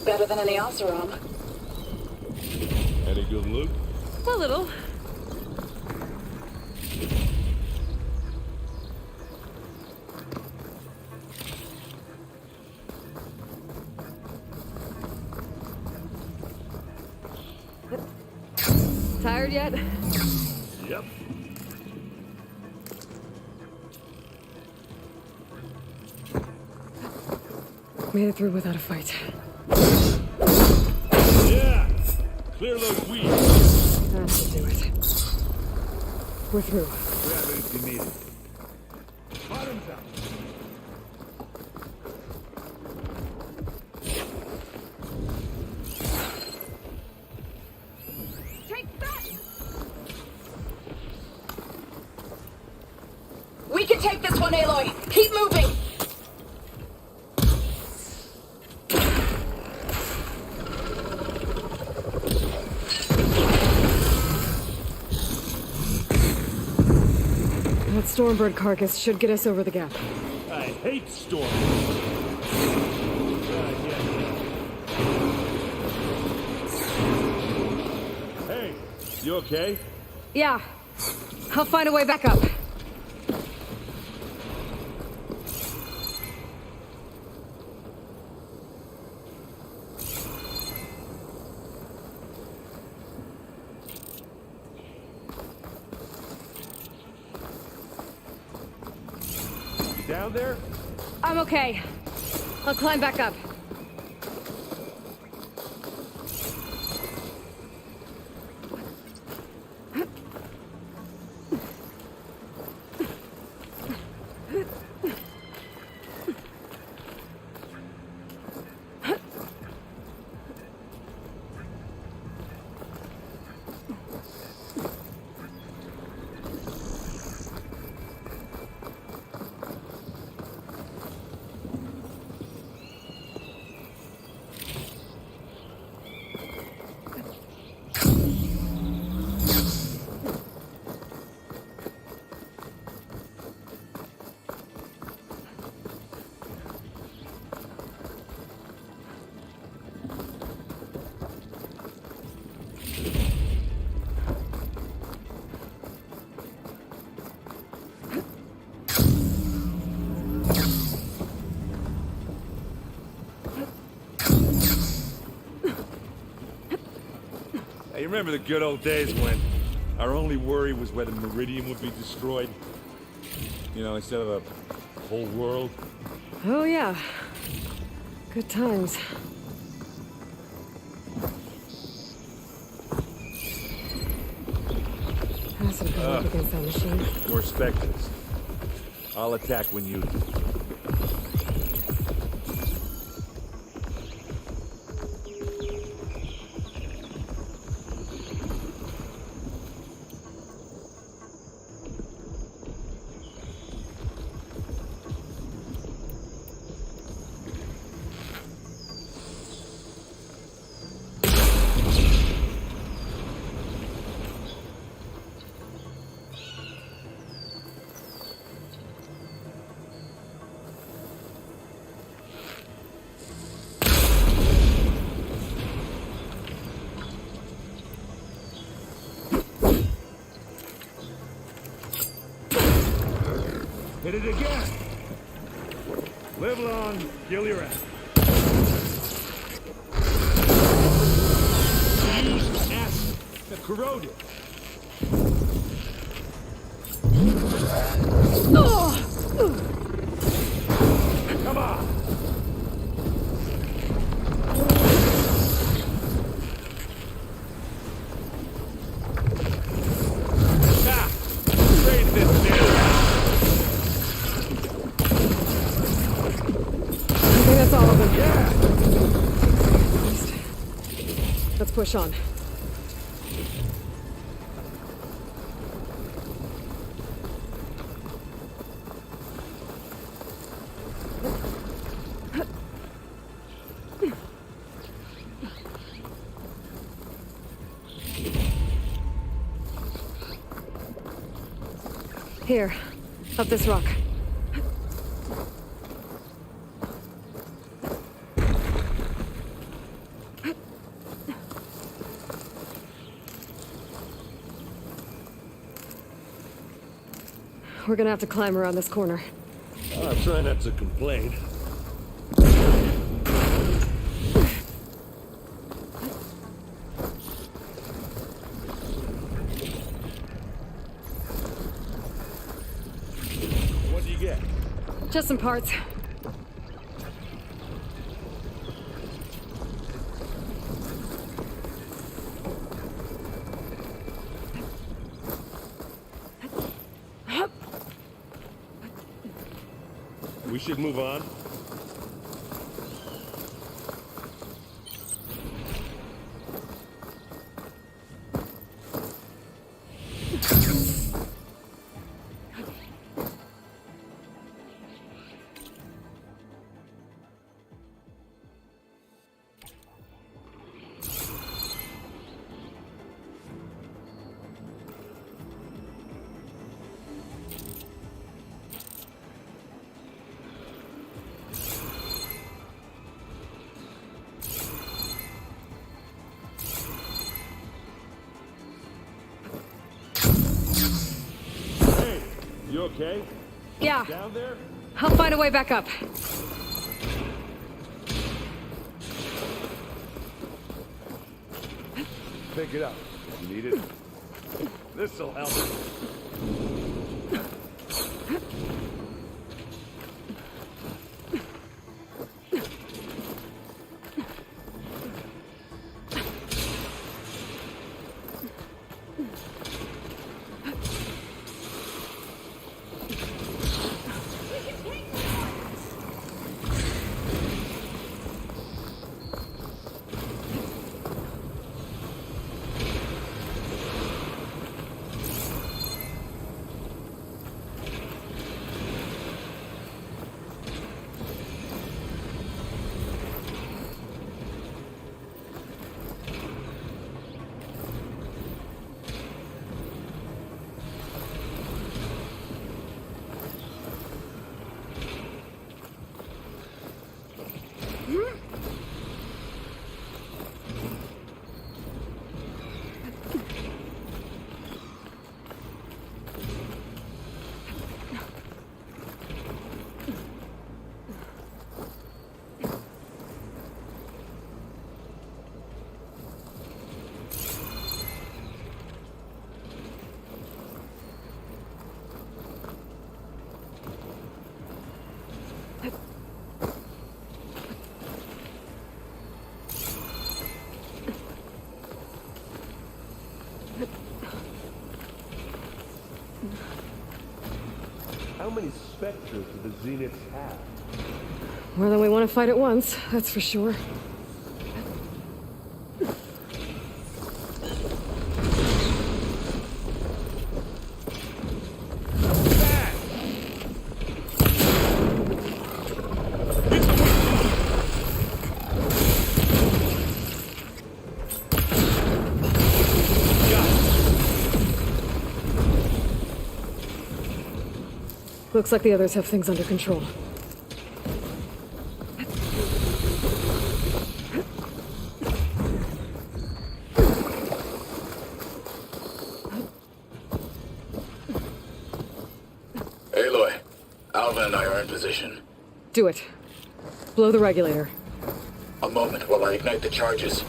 Better than any Oseram. Any good loot? A little. Tired yet? Yep. Made it through without a fight. Yeah! Clear those weeds. That should do it. We're through. Grab it if you need it. Bottoms up. We can take this one, Aloy! Keep moving! That Stormbird carcass should get us over the gap. I hate storms. Hey, you okay? Yeah. I'll find a way back up. Down there? I'm okay. I'll climb back up. Hey, you remember the good old days when our only worry was whether Meridian would be destroyed? You know, instead of a whole world? Oh, yeah. Good times. How's it going up against that machine? More Spectres. I'll attack when you do. Hit it again! Live long, kill your ass. Use acid. The corroded. Come on! That's all of them. Yeah. Let's push on. Here, up this rock. We're gonna have to climb around this corner. I'll try not to complain. What do you get? Just some parts. We should move on. You okay? Yeah. Down there? I'll find a way back up. Pick it up. You need it. This'll help. How many specters do the Zeniths have? More than we want to fight at once, that's for sure. Looks like the others have things under control. Aloy, Alva and I are in position. Do it. Blow the regulator. A moment while I ignite the charges.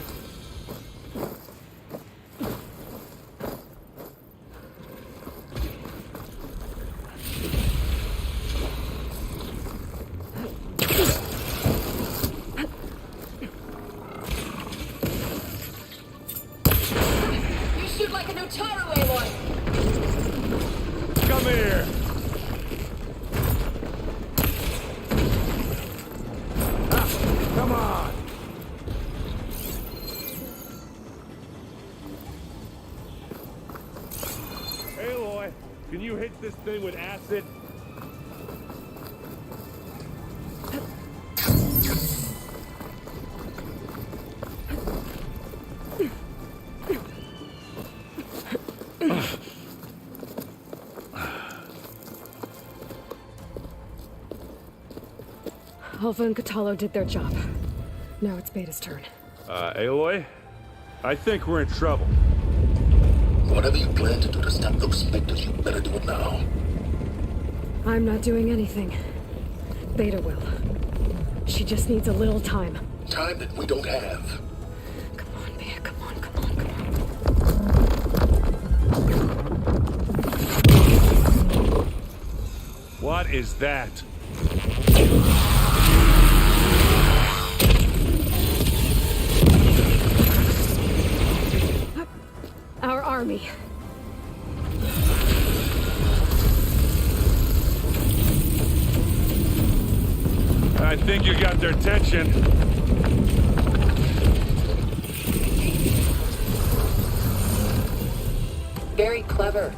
You shoot like a Notaru, Aloy! Come here! Come on! Aloy, can you hit this thing with acid? Alpha and Catalo did their job. Now it's Beta's turn. Aloy? I think we're in trouble. Whatever you plan to do to stop those specters, you better do it now. I'm not doing anything. Beta will. She just needs a little time. Time that we don't have. Come on, Beta, come on, come on, come on. What is that? Our army. I think you got their attention. Very clever.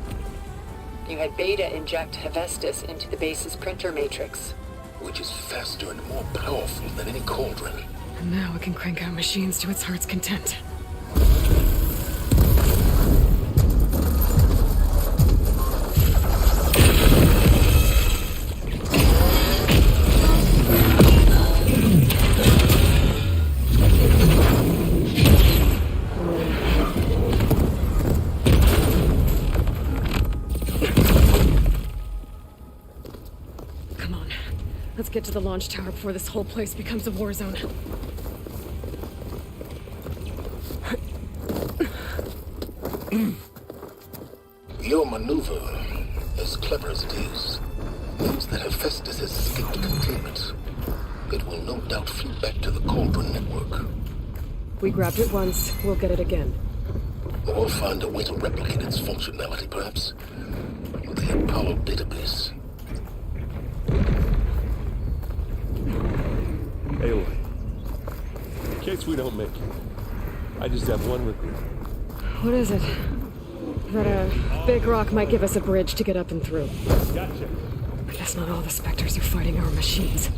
You had Beta inject Hephaestus into the base's printer matrix. Which is faster and more powerful than any cauldron. And now it can crank out machines to its heart's content. Let's get to the launch tower before this whole place becomes a war zone. Your maneuver, as clever as it is, means that Hephaestus has escaped containment. It will no doubt flew back to the Cauldron network. We grabbed it once, we'll get it again. Or find a way to replicate its functionality, perhaps, with the Apollo database. Aloy, in case we don't make it, I just have one regret. What is it? That a big rock might give us a bridge to get up and through. Gotcha. I guess not all the specters are fighting our machines.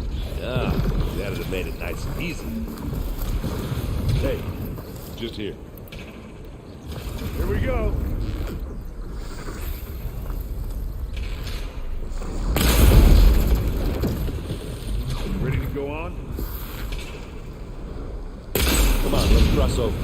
Ah, that'd have made it nice and easy. Hey, just here. Here we go. Ready to go on? Come on, let's cross over.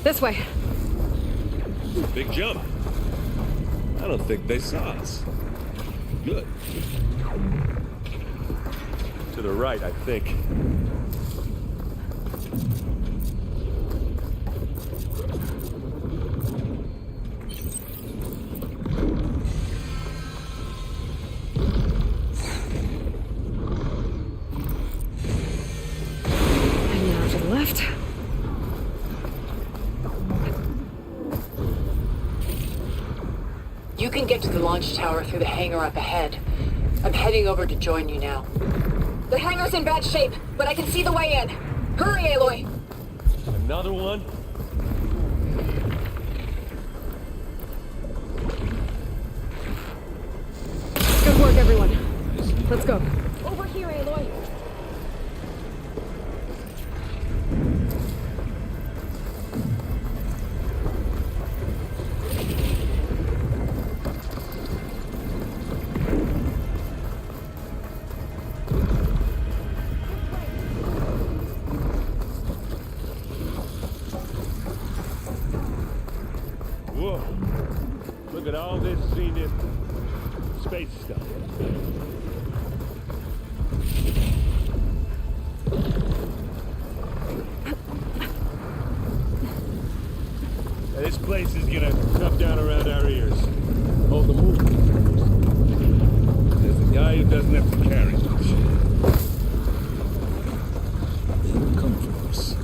This way. Big jump. I don't think they saw us. Good. To the right, I think. And now to the left. You can get to the launch tower through the hangar up ahead. I'm heading over to join you now. The hangar's in bad shape, but I can see the way in. Hurry, Aloy! Another one? work, everyone. Let's go. Over here, Aloy. Whoa. Look at all this Zenith space stuff. This place is gonna come down around our ears. Hold the move. There's a guy who doesn't have to carry much. They will come for us.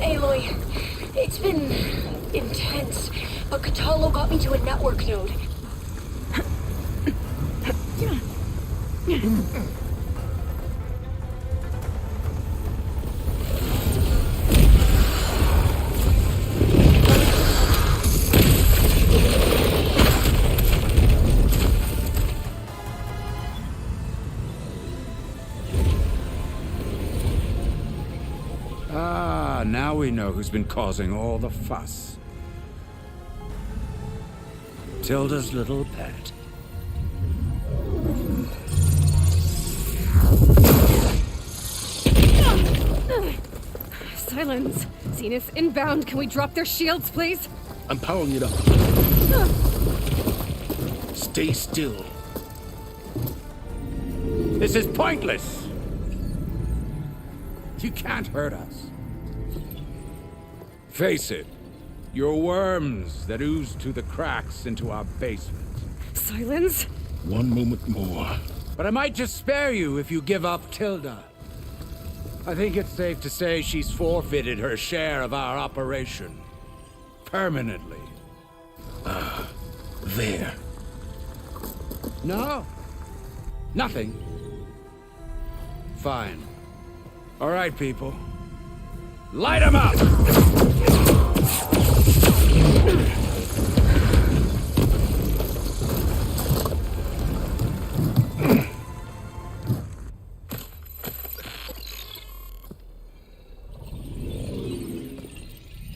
Aloy, it's been intense, but Catalo got me to a network node. Ah, now we know who's been causing all the fuss. Tilda's little pet. Silence. Zenith inbound. Can we drop their shields, please? I'm powering it up. Stay still. This is pointless! You can't hurt us. Face it, you're worms that ooze through the cracks into our basement. Silence? One moment more. But I might just spare you if you give up Tilda. I think it's safe to say she's forfeited her share of our operation. Permanently. There. No. Nothing. Fine. All right, people. Light 'em up!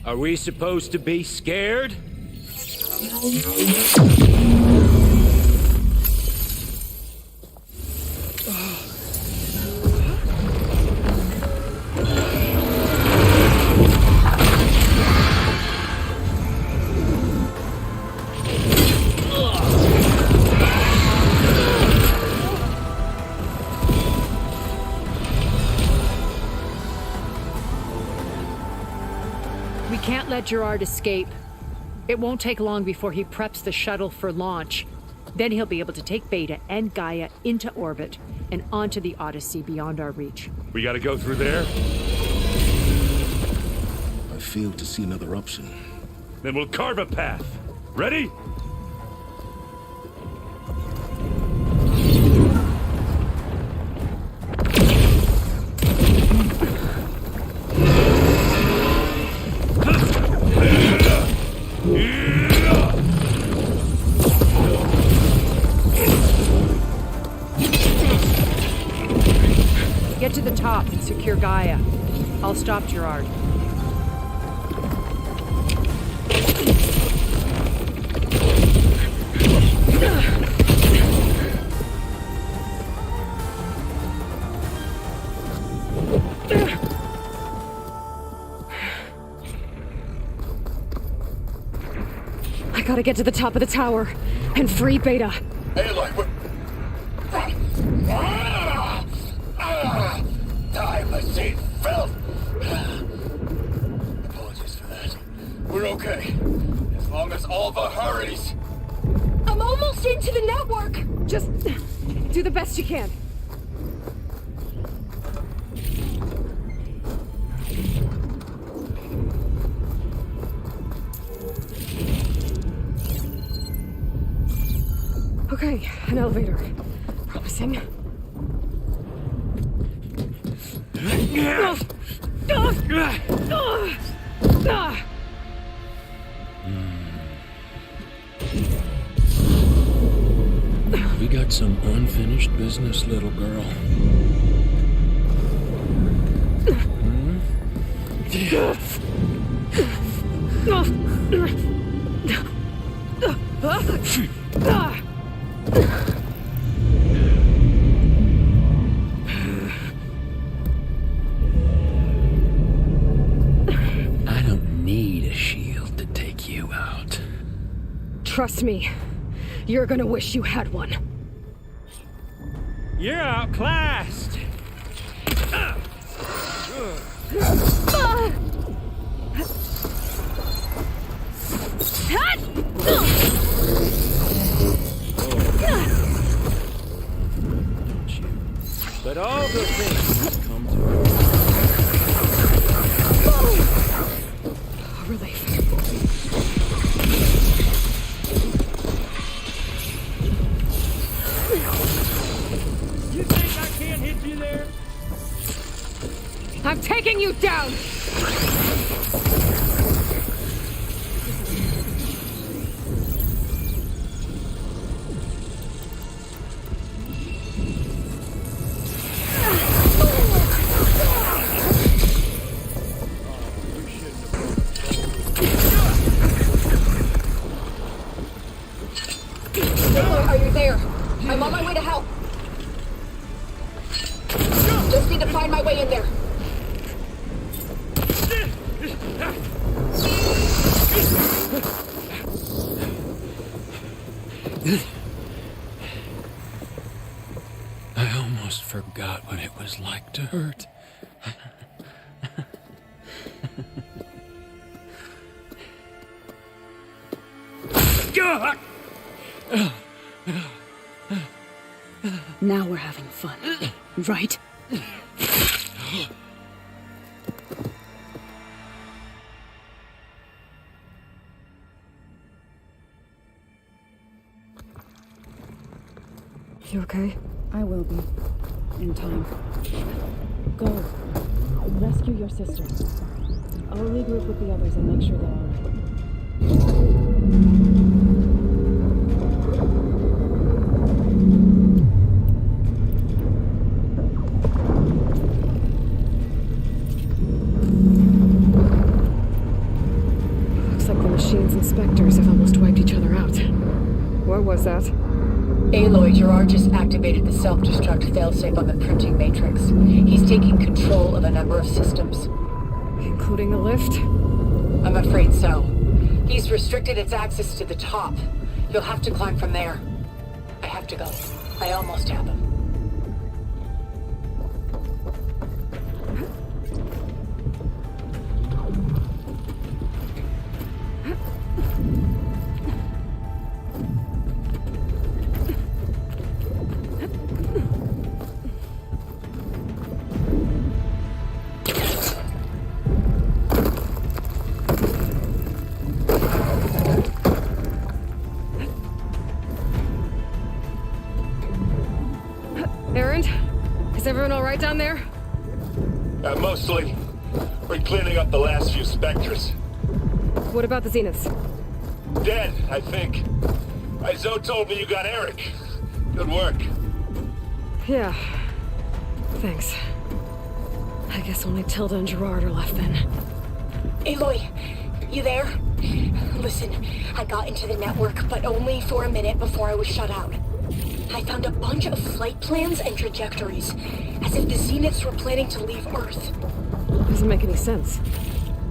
Are we supposed to be scared? We can't let Gerard escape. It won't take long before he preps the shuttle for launch. Then he'll be able to take Beta and Gaia into orbit and onto the Odyssey beyond our reach. We gotta go through there? I fail to see another option. Then we'll carve a path. Ready? Get to the top and secure Gaia. I'll stop Gerard. I gotta get to the top of the tower and free Beta. Aloy, time machine filth! Apologies for that. We're okay. As long as Alva hurries. I'm almost into the network! Just do the best you can. An elevator. Promising. We got some unfinished business, little girl. I don't need a shield to take you out. Trust me, you're gonna wish you had one. You're outclassed! But all good things must come to Relief. You think I can't hit you there? I'm taking you down! Are you there? I'm on my way to help. Just need to find my way in there. I almost forgot what it was like to hurt. Now we're having fun, right? You okay? I will be. In time. Go. Rescue your sister. I'll regroup with the others and make sure they're alright. Looks like the machines and specters have almost wiped each other out. What was that? Aloy, Gerard just activated the self-destruct failsafe on the printing matrix. He's taking control of a number of systems. Including the lift? I'm afraid so. He's restricted its access to the top. You'll have to climb from there. I have to go. I almost have him. Errand? Is everyone alright down there? Mostly. We're cleaning up the last few specters. What about the Zeniths? Dead, I think. Izo told me you got Eric. Good work. Yeah. Thanks. I guess only Tilda and Gerard are left then. Aloy, you there? Listen, I got into the network, but only for a minute before I was shut out. I found a bunch of flight plans and trajectories, as if the Zeniths were planning to leave Earth. Doesn't make any sense.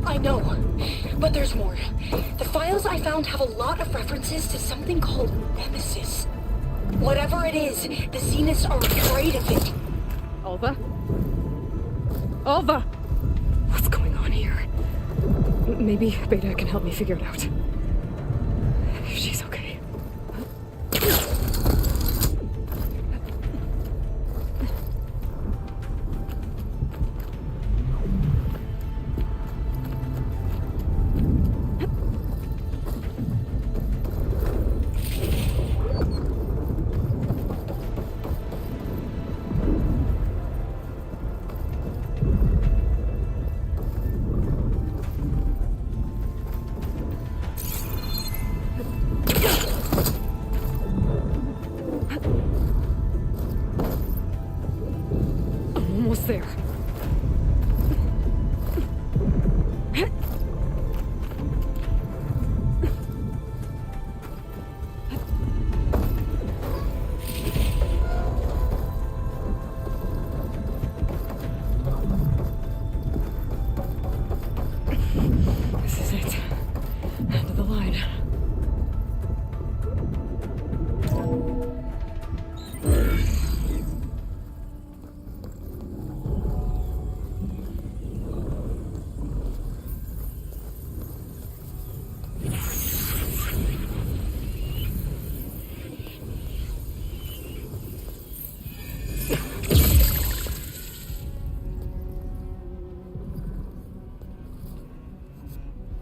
I know, but there's more. The files I found have a lot of references to something called Nemesis. Whatever it is, the Zeniths are afraid of it. Alva? Alva! What's going on here? Maybe Beta can help me figure it out. If she's okay. there. This is it. End of the line.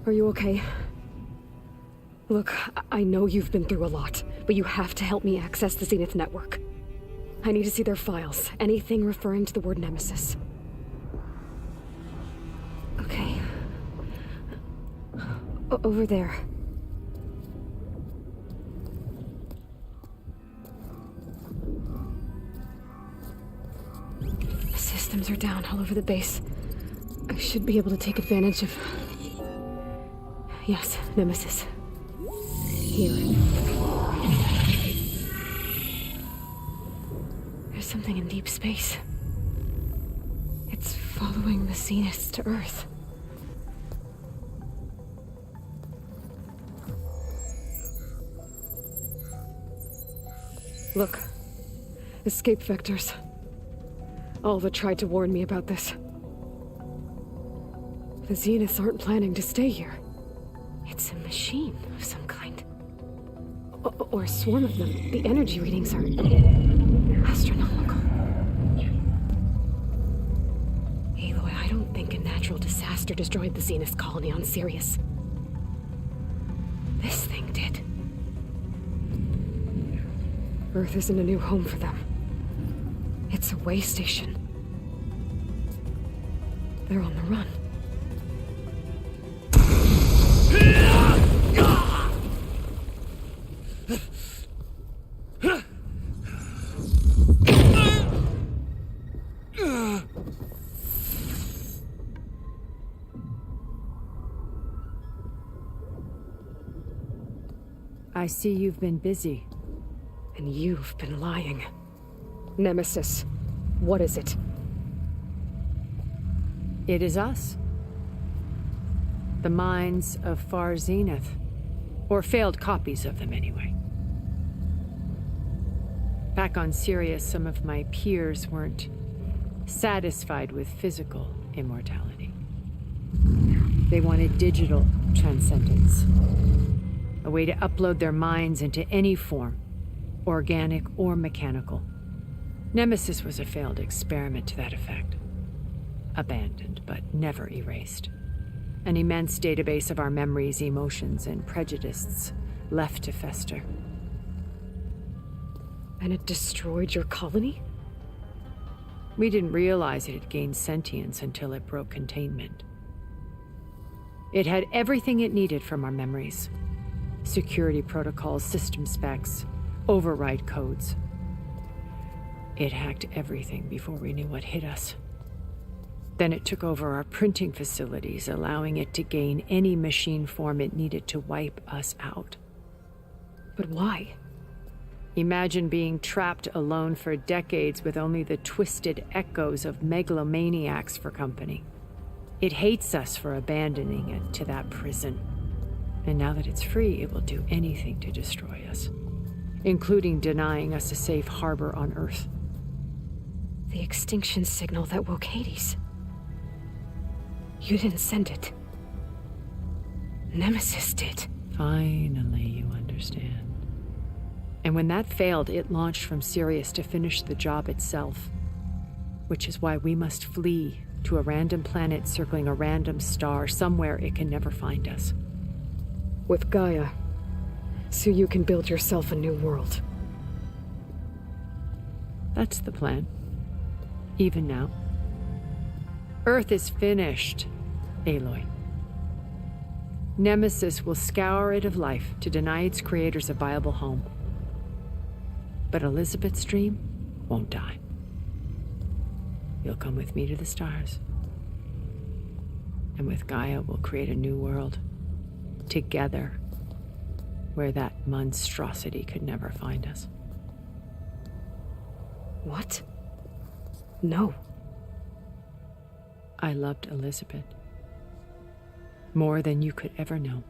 Are you okay? Look, I know you've been through a lot, but you have to help me access the Zenith network. I need to see their files, anything referring to the word Nemesis. Okay. Over there. Systems are down all over the base. I should be able to take advantage of... Yes, Nemesis. Here. There's something in deep space. It's following the Zeniths to Earth. Look. Escape vectors. Alva tried to warn me about this. The Zeniths aren't planning to stay here. It's a machine of some kind. Or a swarm of them. The energy readings are astronomical. Aloy, I don't think a natural disaster destroyed the Zenith colony on Sirius. This thing did. Earth isn't a new home for them. It's a way station. They're on the run. I see you've been busy. And you've been lying. Nemesis, what is it? It is us. The minds of Far Zenith. Or failed copies of them, anyway. Back on Sirius, some of my peers weren't satisfied with physical immortality. They wanted digital transcendence. A way to upload their minds into any form, organic or mechanical. Nemesis was a failed experiment to that effect. Abandoned, but never erased. An immense database of our memories, emotions, and prejudices left to fester. And it destroyed your colony? We didn't realize it had gained sentience until it broke containment. It had everything it needed from our memories. Security protocols, system specs, override codes. It hacked everything before we knew what hit us. Then it took over our printing facilities, allowing it to gain any machine form it needed to wipe us out. But why? Imagine being trapped alone for decades with only the twisted echoes of megalomaniacs for company. It hates us for abandoning it to that prison. And now that it's free, it will do anything to destroy us, including denying us a safe harbor on Earth. The extinction signal that woke Hades. You didn't send it. Nemesis did. Finally, you understand. And when that failed, it launched from Sirius to finish the job itself. Which is why we must flee to a random planet circling a random star, somewhere it can never find us. With Gaia, so you can build yourself a new world. That's the plan. Even now. Earth is finished, Aloy. Nemesis will scour it of life to deny its creators a viable home. But Elizabeth's dream won't die. you'll come with me to the stars. And with Gaia, we'll create a new world. Together. Where that monstrosity could never find us. What? No. I loved Elizabeth. More than you could ever know.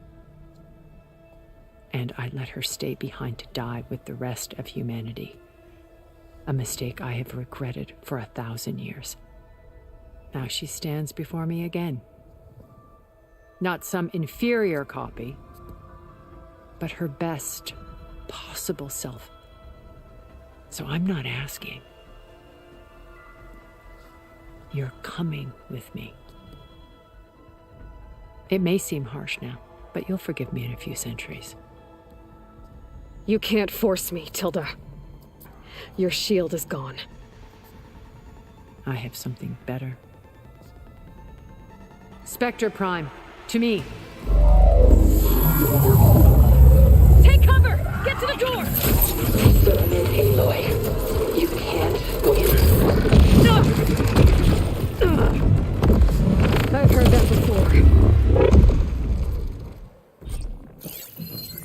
And I let her stay behind to die with the rest of humanity. A mistake I have regretted for 1,000 years. Now she stands before me again. Not some inferior copy, but her best possible self. So I'm not asking. You're coming with me. It may seem harsh now, but you'll forgive me in a few centuries. You can't force me, Tilda. Your shield is gone. I have something better. Spectre Prime, to me. Take cover! Get to the door! Submit, Aloy. You can't win. I've heard that before.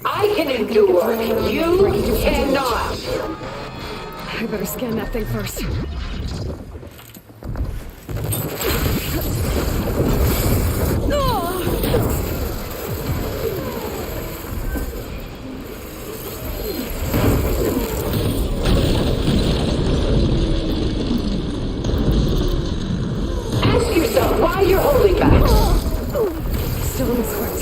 I can endure. You cannot. I better scan that thing first. Ask yourself why you're holding back. Still in the script.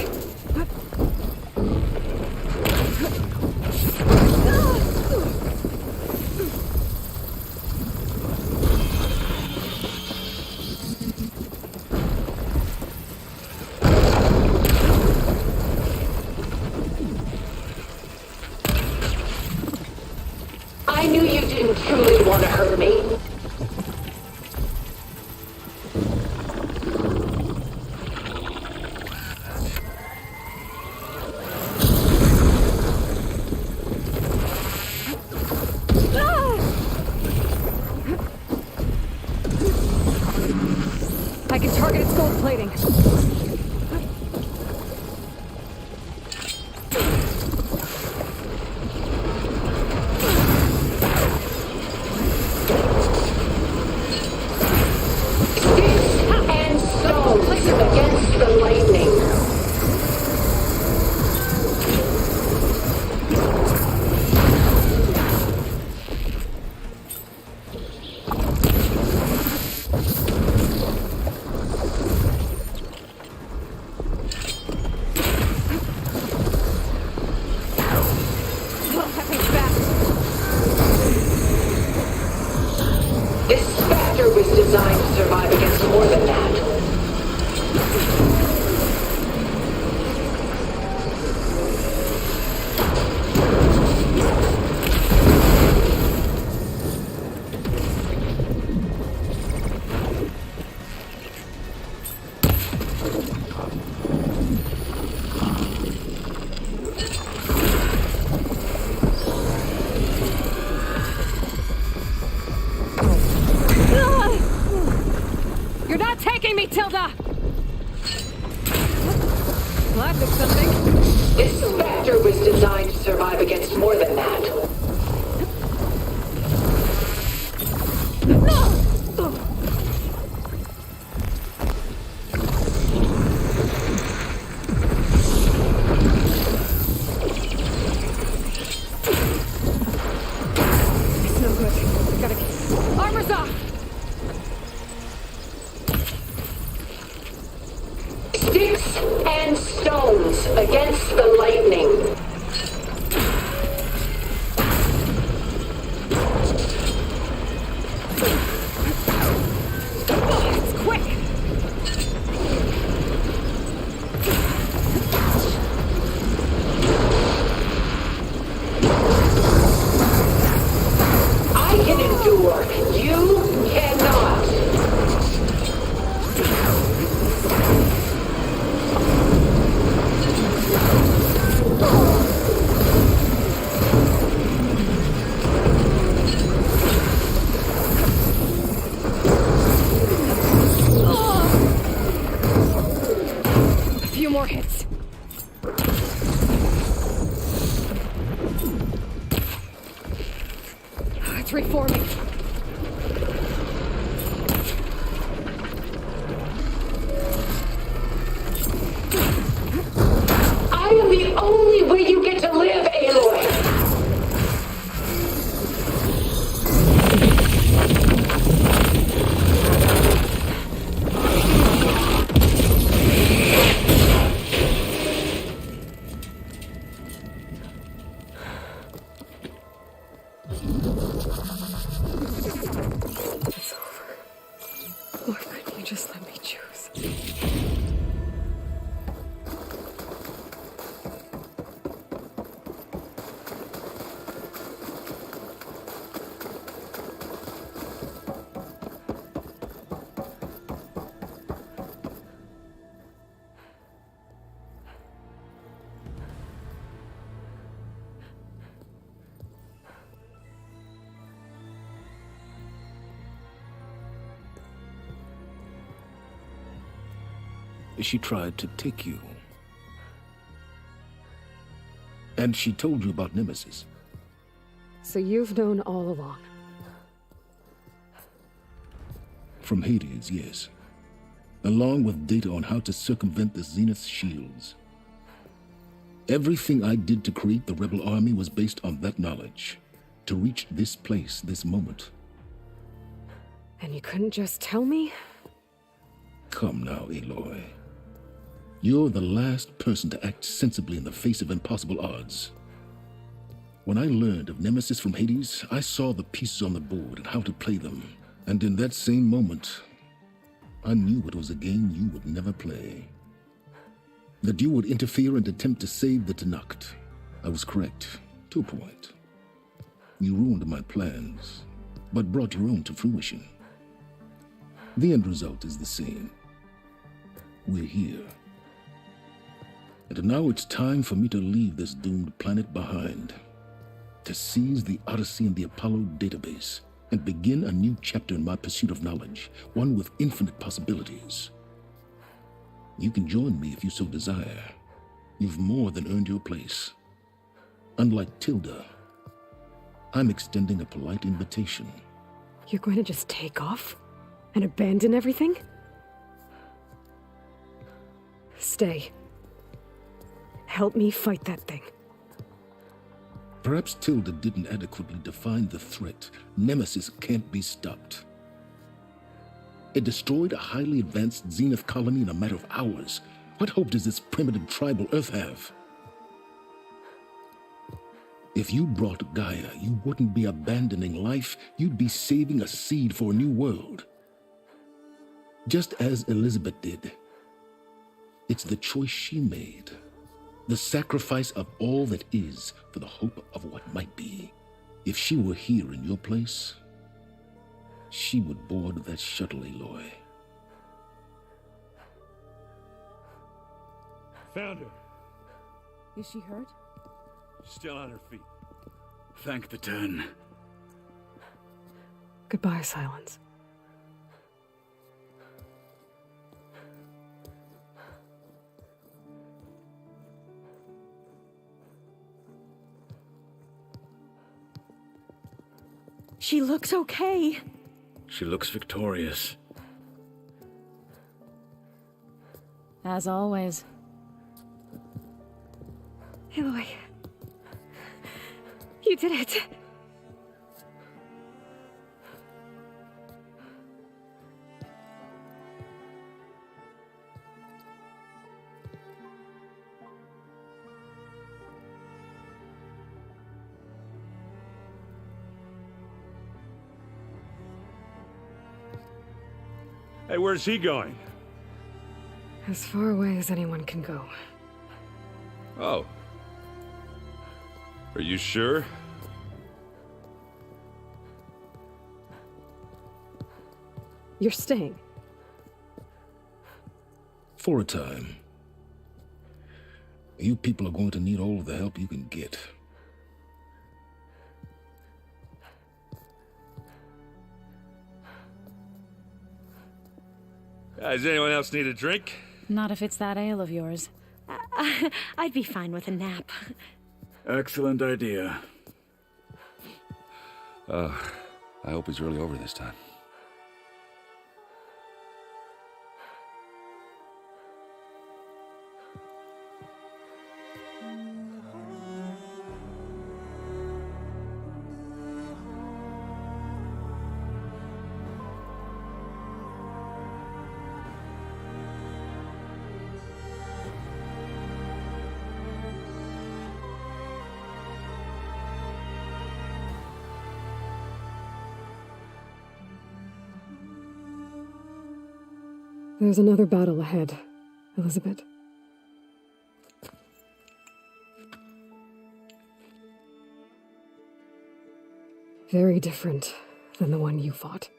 I knew you didn't truly want to hurt me. I can target its gold plating. And stones against the lightning. This Spectre was designed to survive against more than that. You're not taking me, Tilda! Well, I fixed something. This Spectre was designed to survive against more than that. It's no good. Gotta get... Armor's off! Sticks and stones against the lightning. It's quick! I can endure. You cannot. more hits. It's reforming. I am the only way you get to live, Aloy! It's over. Why couldn't you just let me choose? She tried to take you. And she told you about Nemesis. So you've known all along. From Hades, yes. Along with data on how to circumvent the Zenith's shields. Everything I did to create the rebel army was based on that knowledge. To reach this place, this moment. And you couldn't just tell me? Come now, Aloy. You're the last person to act sensibly in the face of impossible odds. When I learned of Nemesis from Hades, I saw the pieces on the board and how to play them. And in that same moment, I knew it was a game you would never play. That you would interfere and attempt to save the Tenakth. I was correct, to a point. You ruined my plans, but brought your own to fruition. The end result is the same. We're here. And now it's time for me to leave this doomed planet behind. To seize the Odyssey and the Apollo database, and begin a new chapter in my pursuit of knowledge, one with infinite possibilities. You can join me if you so desire. You've more than earned your place. Unlike Tilda, I'm extending a polite invitation. You're going to just take off? And abandon everything? Stay. Help me fight that thing. Perhaps Tilda didn't adequately define the threat. Nemesis can't be stopped. It destroyed a highly advanced Zenith colony in a matter of hours. What hope does this primitive tribal Earth have? If you brought Gaia, you wouldn't be abandoning life, you'd be saving a seed for a new world. Just as Elizabeth did. It's the choice she made. The sacrifice of all that is for the hope of what might be. If she were here in your place, she would board that shuttle, Aloy. Found her. Is she hurt? Still on her feet. Thank the Ten. Goodbye, Silence. She looks okay. She looks victorious. As always. Aloy. You did it. Hey, where's he going? As far away as anyone can go. Oh. Are you sure? You're staying. For a time. You people are going to need all of the help you can get. Does anyone else need a drink? Not if it's that ale of yours. I'd be fine with a nap. Excellent idea. I hope it's really over this time. There's another battle ahead, Elizabeth. Very different than the one you fought.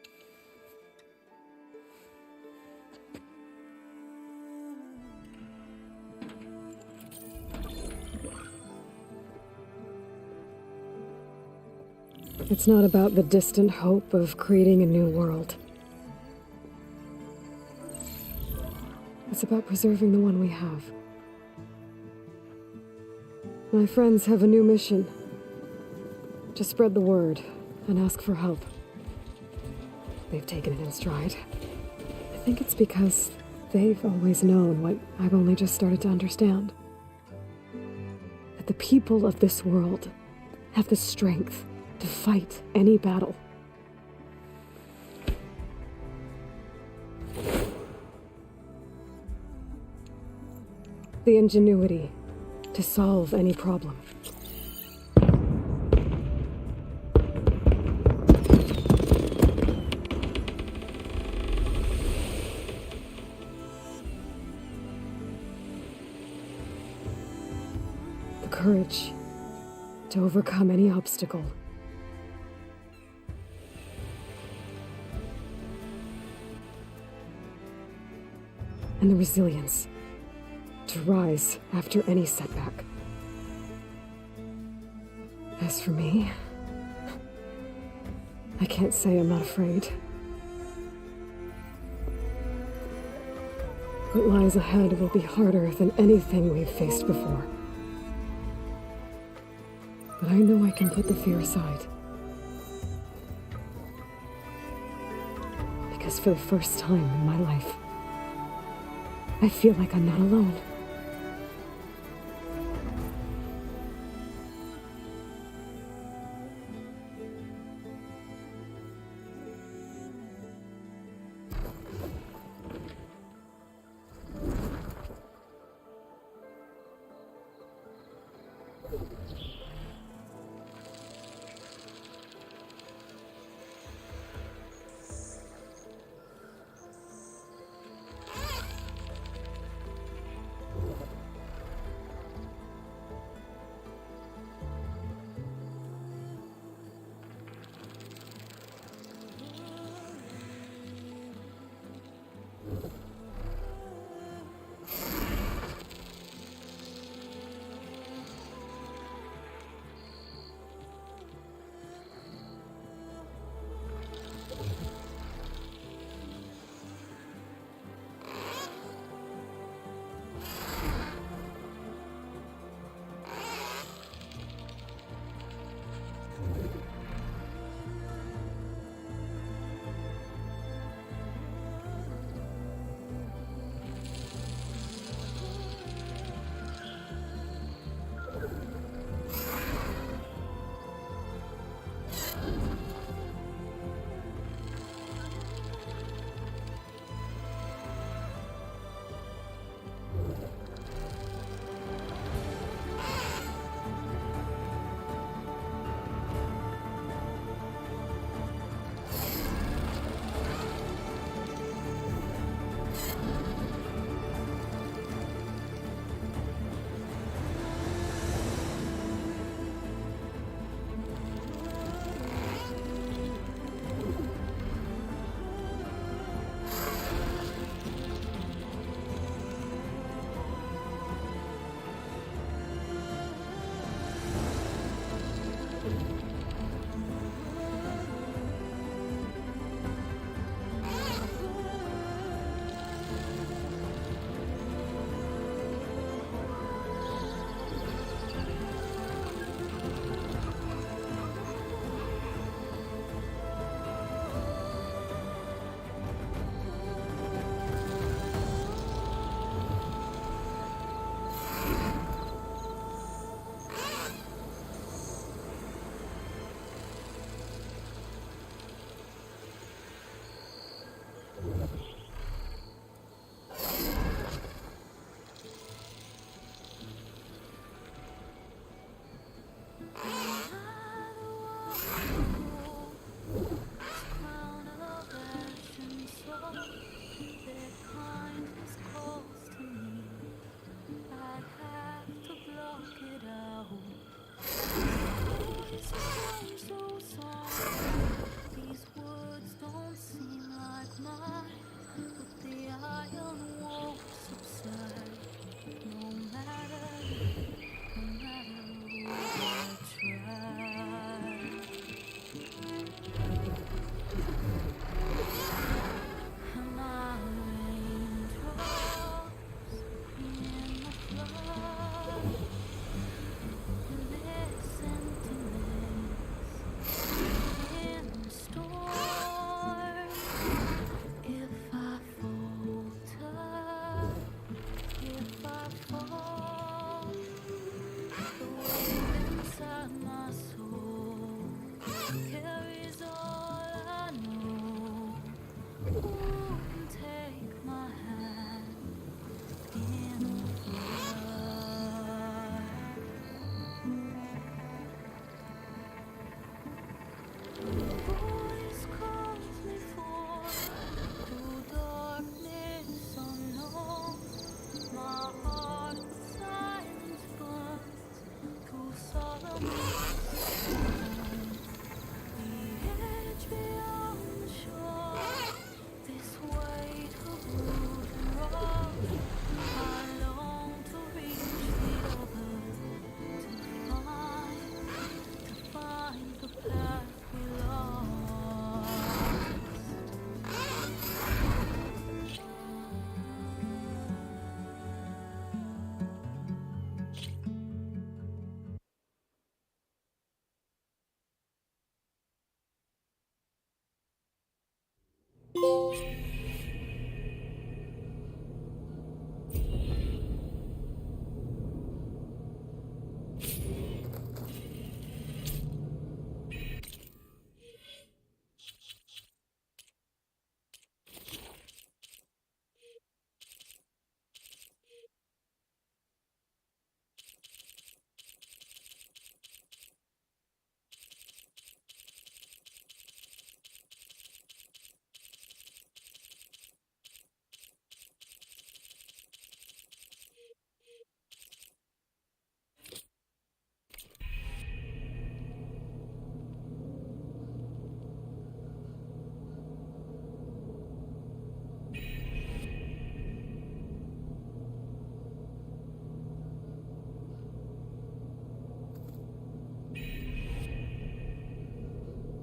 It's not about the distant hope of creating a new world. It's about preserving the one we have. My friends have a new mission. To spread the word and ask for help. They've taken it in stride. I think it's because they've always known what I've only just started to understand. That the people of this world have the strength to fight any battle. The ingenuity to solve any problem. The courage to overcome any obstacle. And the resilience to rise after any setback. As for me, I can't say I'm not afraid. What lies ahead will be harder than anything we've faced before. But I know I can put the fear aside. Because for the first time in my life, I feel like I'm not alone.